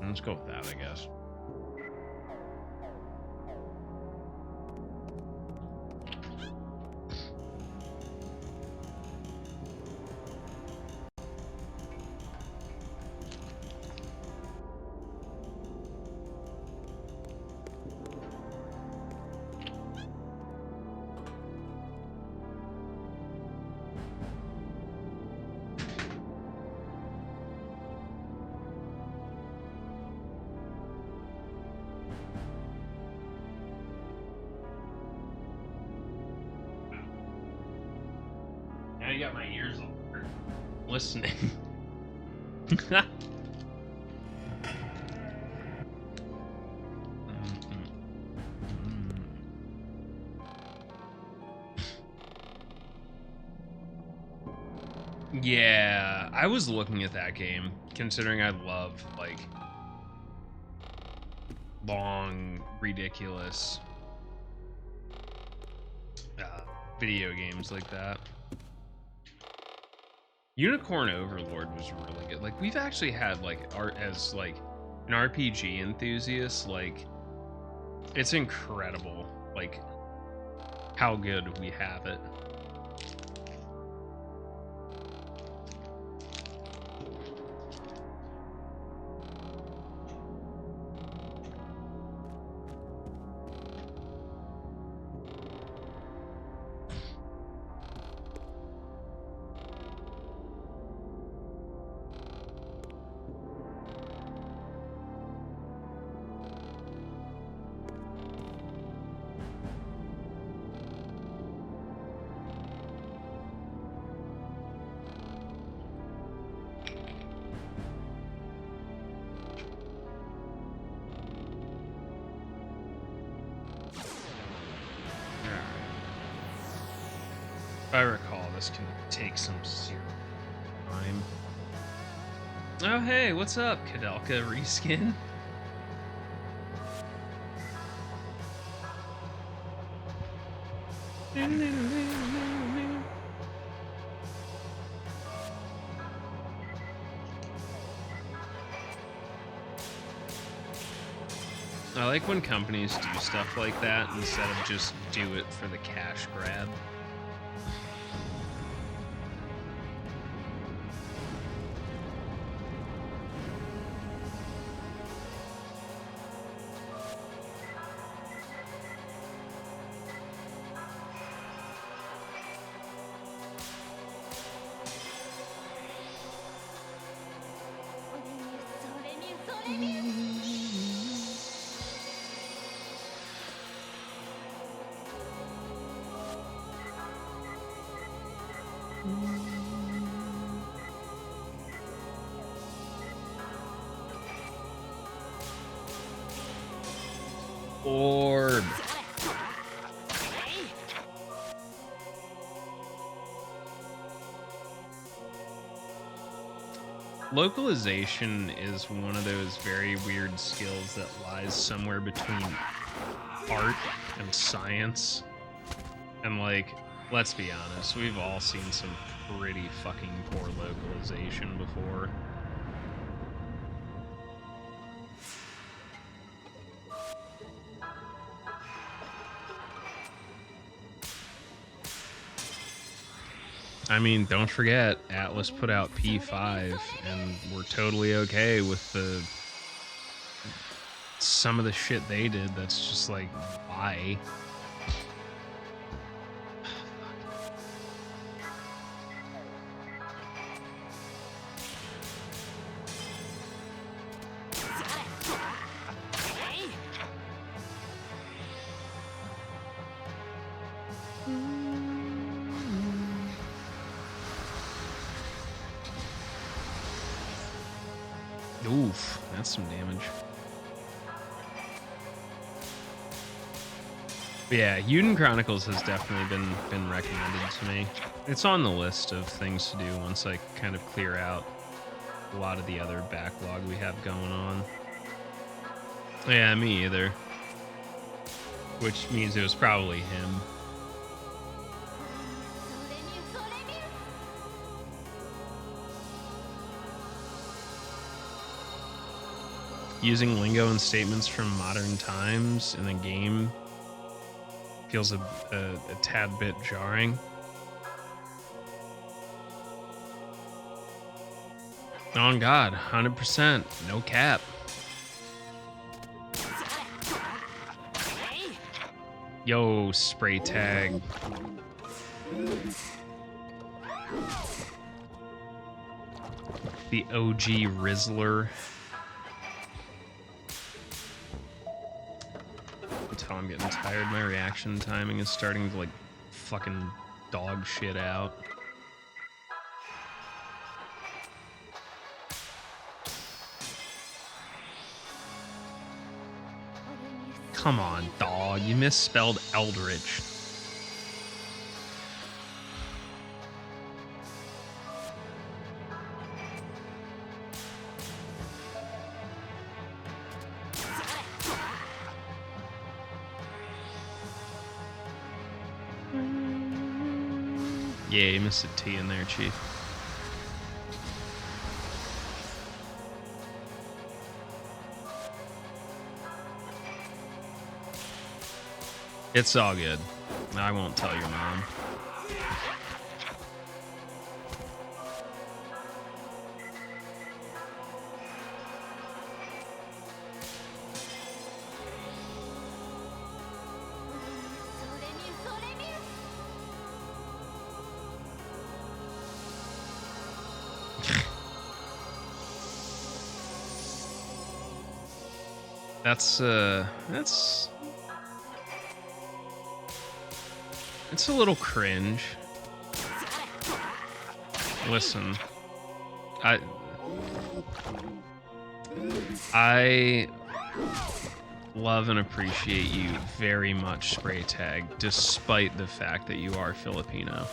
Let's go with that, I guess. Now you got my ears on listening. Yeah, I was looking at that game, considering I love, like, long, ridiculous video games like that. Unicorn Overlord was really good. Like, we've actually had, like, art as, like, an RPG enthusiast, like, it's incredible, like, how good we have it. If I recall, this can take some serious time. Oh, hey, what's up, Kadelka Reskin? I like when companies do stuff like that instead of just do it for the cash grab. Orb. Localization is one of those very weird skills that lies somewhere between art and science. And like, let's be honest, we've all seen some pretty fucking poor localization before. I mean, don't forget, Atlas put out P5, and we're totally okay with some of the shit they did. That's just like, why? Oof, that's some damage. But yeah, Uden Chronicles has definitely been recommended to me. It's on the list of things to do once I kind of clear out a lot of the other backlog we have going on. Yeah, me either. Which means it was probably him. Using lingo and statements from modern times in a game feels a tad bit jarring. On God, 100%, no cap. Yo, spray tag. The OG Rizzler. Until I'm getting tired, my reaction timing is starting to like fucking dog shit out. Come on, dog. You misspelled Eldritch. Yeah, you missed a T in there, Chief. It's all good. I won't tell your mom. It's a little cringe. Listen, I love and appreciate you very much, Spray Tag, despite the fact that you are Filipino.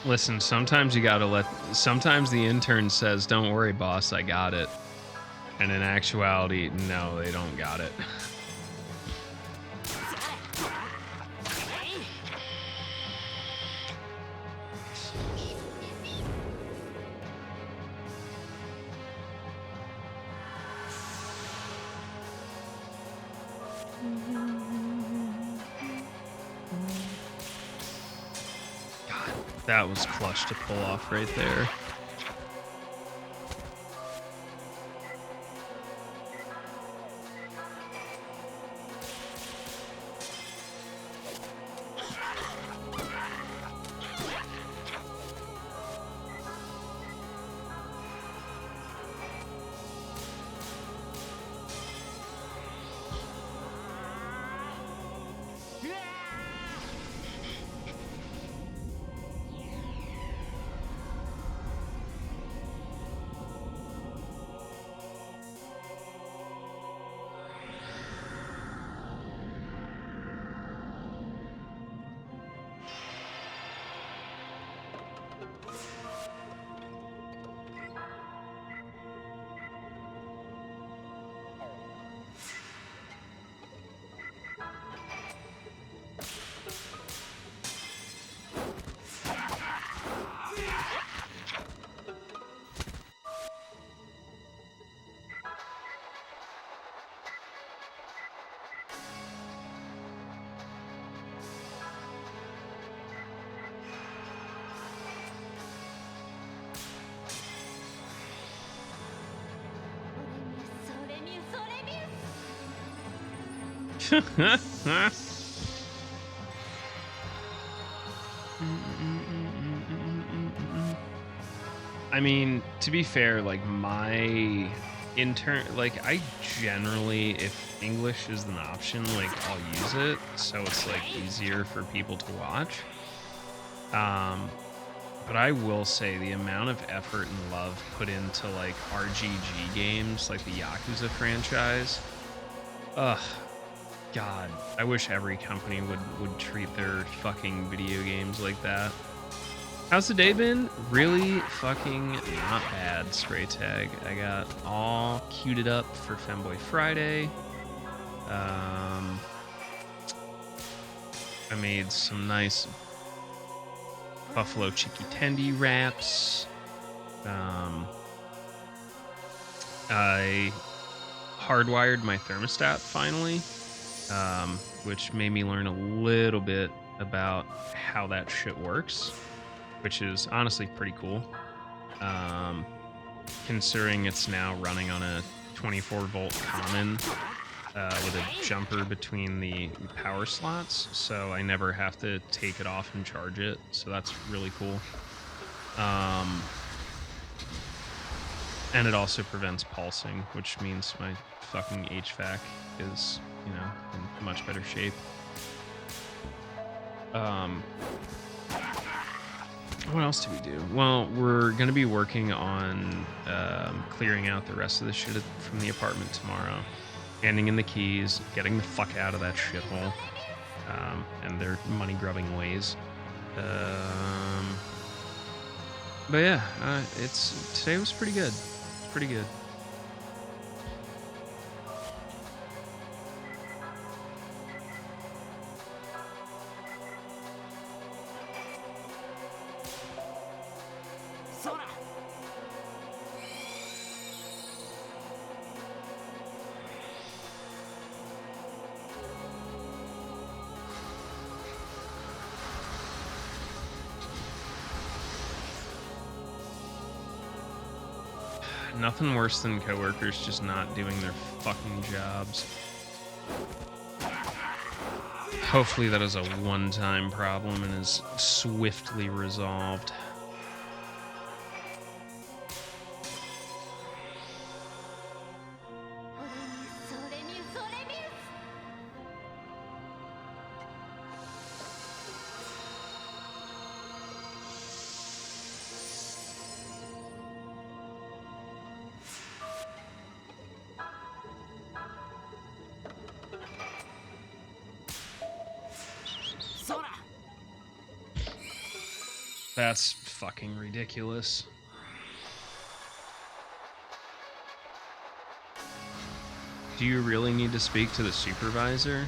Listen, sometimes you gotta let. Sometimes the intern says, "Don't worry, boss, I got it," and in actuality, no, they don't got it. God, that was clutch to pull off right there. I mean, to be fair, like my intern, like I generally, if English is an option, like I'll use it, so it's like easier for people to watch. But I will say the amount of effort and love put into like RGG games, like the Yakuza franchise. Ugh, God, I wish every company would treat their fucking video games like that. How's the day been? Really fucking not bad, Spray Tag. I got all queued up for Femboy Friday. I made some nice buffalo chicky tendy wraps. I hardwired my thermostat finally, which made me learn a little bit about how that shit works, which is honestly pretty cool, considering it's now running on a 24-volt common with a jumper between the power slots, so I never have to take it off and charge it, so that's really cool. And it also prevents pulsing, which means my fucking HVAC is, you know, in much better shape. What else do we do? Well, we're going to be working on clearing out the rest of the shit from the apartment tomorrow. Handing in the keys, getting the fuck out of that shithole, and their money-grubbing ways. But yeah, today was pretty good. It's pretty good. Nothing worse than coworkers just not doing their fucking jobs. Hopefully that is a one-time problem and is swiftly resolved. That's fucking ridiculous. Do you really need to speak to the supervisor?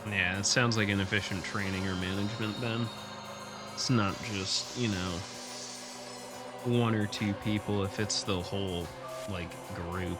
Yeah, it sounds like inefficient training or management then. It's not just, you know, one or two people if it's the whole, like, group.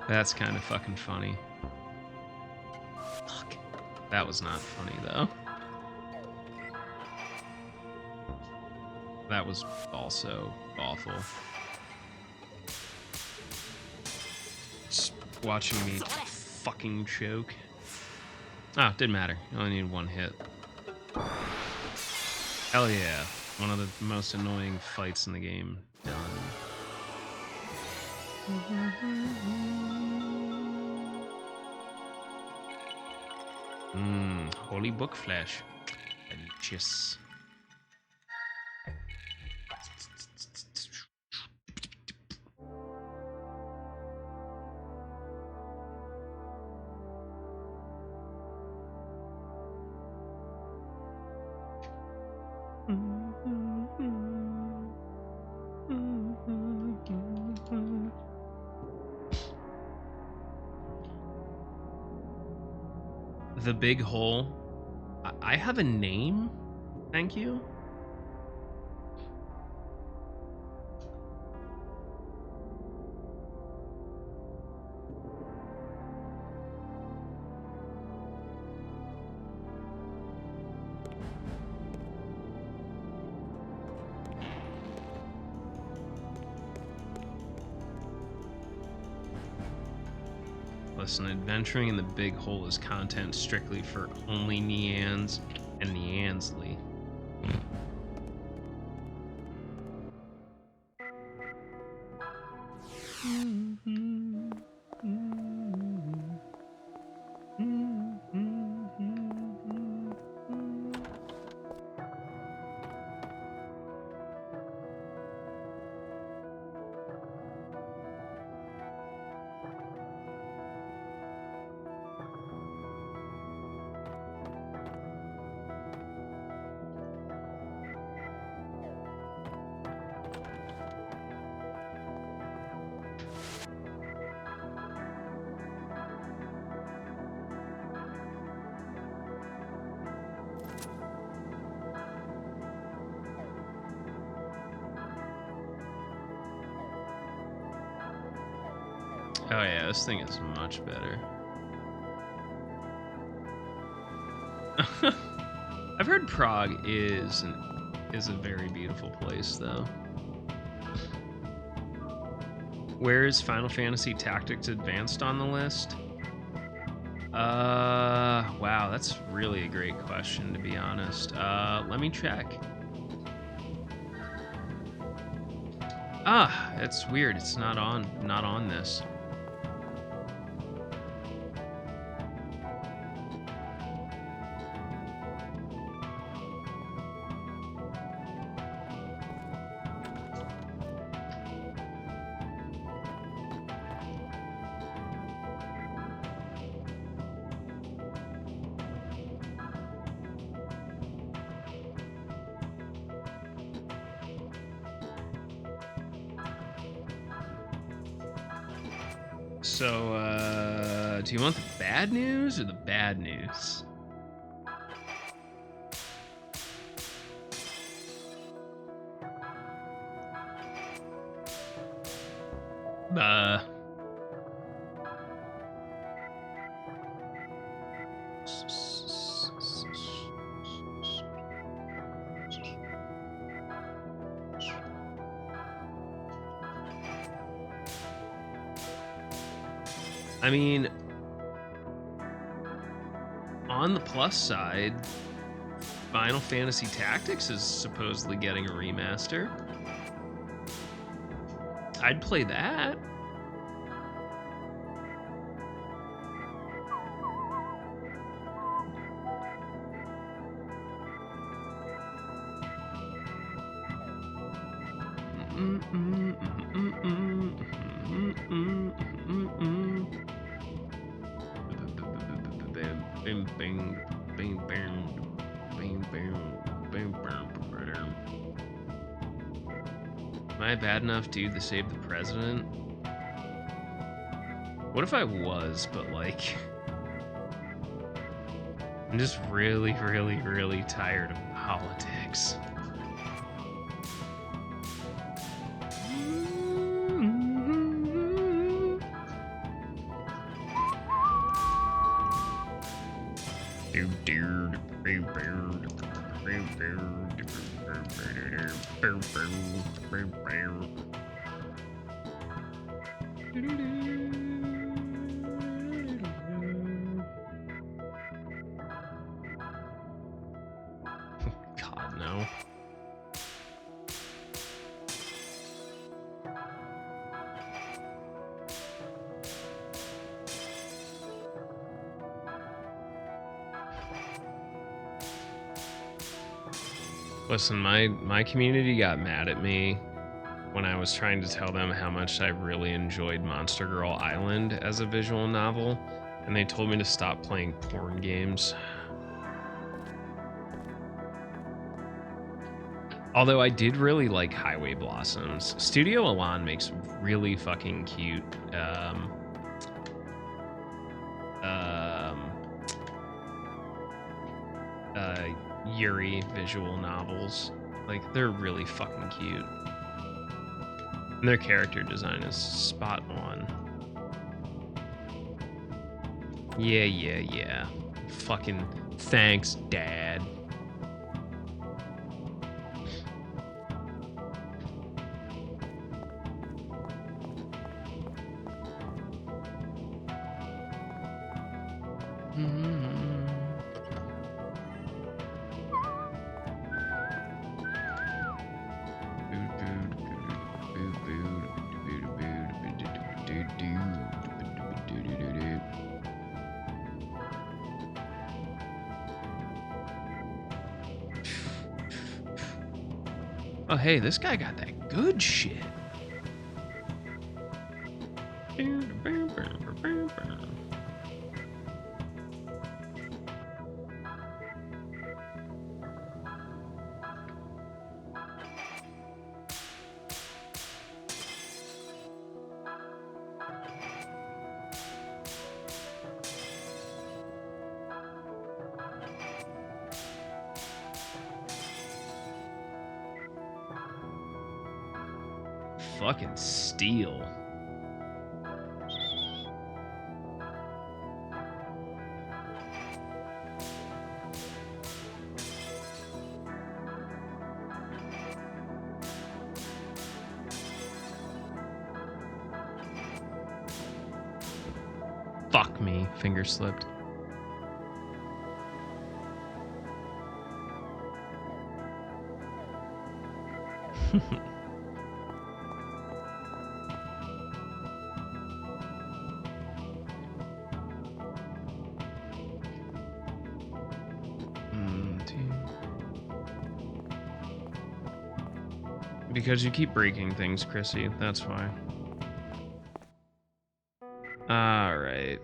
That's kind of fucking funny. Fuck. That was not funny, though. That was also awful. Just watching me fucking choke. Ah, didn't matter. You only need one hit. Hell yeah. One of the most annoying fights in the game. Done. Holy book flesh. Delicious. The big hole. I have a name? Thank you. Listen, adventuring in the big hole is content strictly for only Neans and Neansley. Oh yeah, this thing is much better. I've heard Prague is a very beautiful place, though. Where is Final Fantasy Tactics Advanced on the list? Wow, that's really a great question, to be honest. Let me check. Ah, it's weird. It's not on this. So, do you want the bad news or the bad news? Uh, I mean, on the plus side, Final Fantasy Tactics is supposedly getting a remaster. I'd play that. Am I a bad enough dude to save the president? What if I was, but like, I'm just really, really, really tired of politics. God, no. Listen, my community got mad at me when I was trying to tell them how much I really enjoyed Monster Girl Island as a visual novel, and they told me to stop playing porn games. Although I did really like Highway Blossoms. Studio Elan makes really fucking cute Yuri visual novels. Like, they're really fucking cute. And their character design is spot on. Yeah. Fucking thanks, Dad. Oh, hey, this guy got that good shit. Fucking steel. Fuck me, finger slipped. Because you keep breaking things, Chrissy. That's why. All right.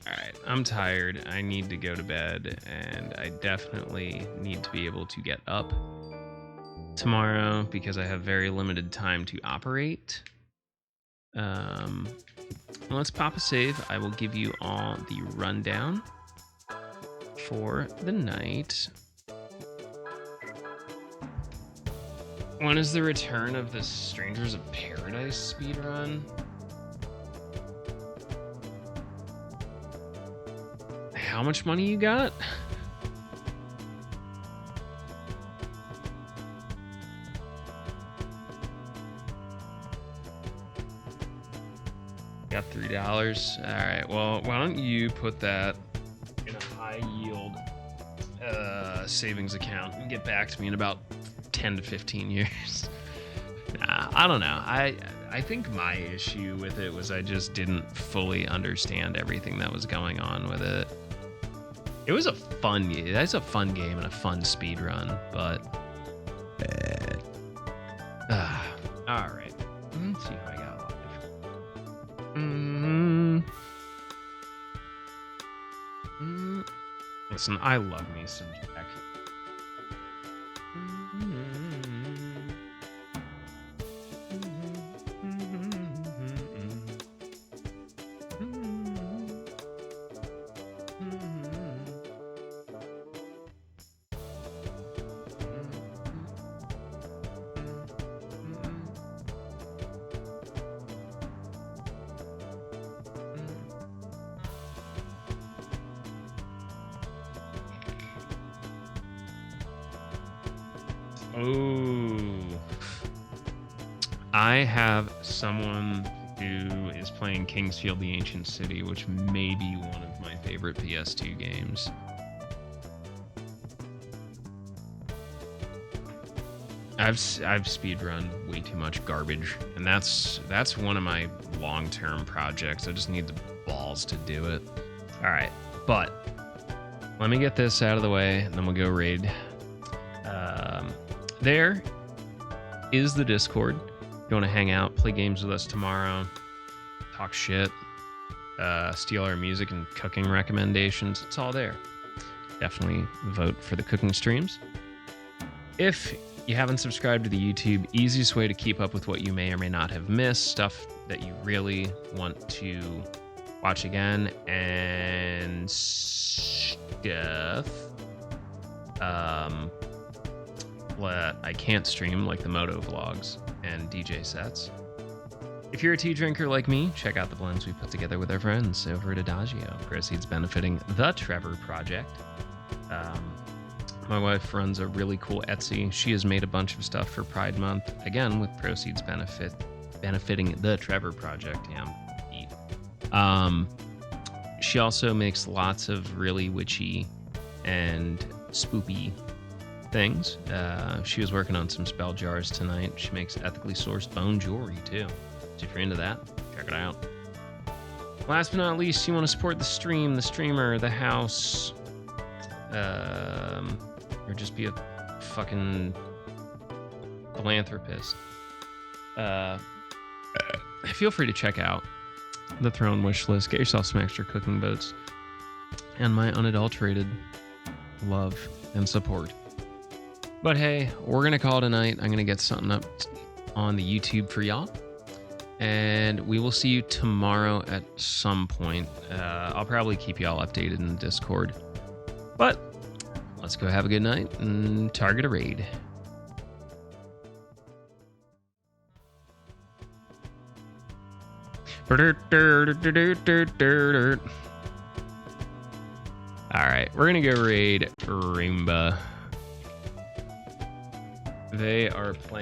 Alright, I'm tired. I need to go to bed, and I definitely need to be able to get up tomorrow because I have very limited time to operate. Let's pop a save. I will give you all the rundown. for the night. When is the return of the Strangers of Paradise speedrun? How much money you got? Got $3. All right. Well, why don't you put that in a high yield savings account and get back to me in about 10 to 15 years. Nah, I don't know. I think my issue with it was I just didn't fully understand everything that was going on with it. It was a fun game. That's a fun game and a fun speed run, but all right. Let's see if I got a lot different. Listen, I love me some Jack. Oh, I have someone who is playing Kingsfield the Ancient City, which may be one of my favorite PS2 games. I've speedrun way too much garbage, and that's one of my long-term projects. I just need the balls to do it. All right, but let me get this out of the way, and then we'll go raid. There is the Discord. If you want to hang out, play games with us tomorrow, talk shit, steal our music and cooking recommendations, it's all there. Definitely vote for the cooking streams. If you haven't subscribed to the YouTube, easiest way to keep up with what you may or may not have missed, stuff that you really want to watch again, and stuff that I can't stream, like the Moto vlogs and DJ sets. If you're a tea drinker like me, check out the blends we put together with our friends over at Adagio. Proceeds benefiting the Trevor Project. My wife runs a really cool Etsy. She has made a bunch of stuff for Pride Month, again with proceeds benefiting the Trevor Project. She also makes lots of really witchy and spoopy things. She was working on some spell jars tonight. She makes ethically sourced bone jewelry too. So if you're into that, check it out. Last but not least, you want to support the stream, the streamer, the house, or just be a fucking philanthropist. Feel free to check out the Throne wish list. Get yourself some extra cooking boats and my unadulterated love and support. But hey, we're going to call it a night. I'm going to get something up on the YouTube for y'all. And we will see you tomorrow at some point. I'll probably keep y'all updated in the Discord. But let's go have a good night and target a raid. Alright, we're going to go raid Roomba. They are playing.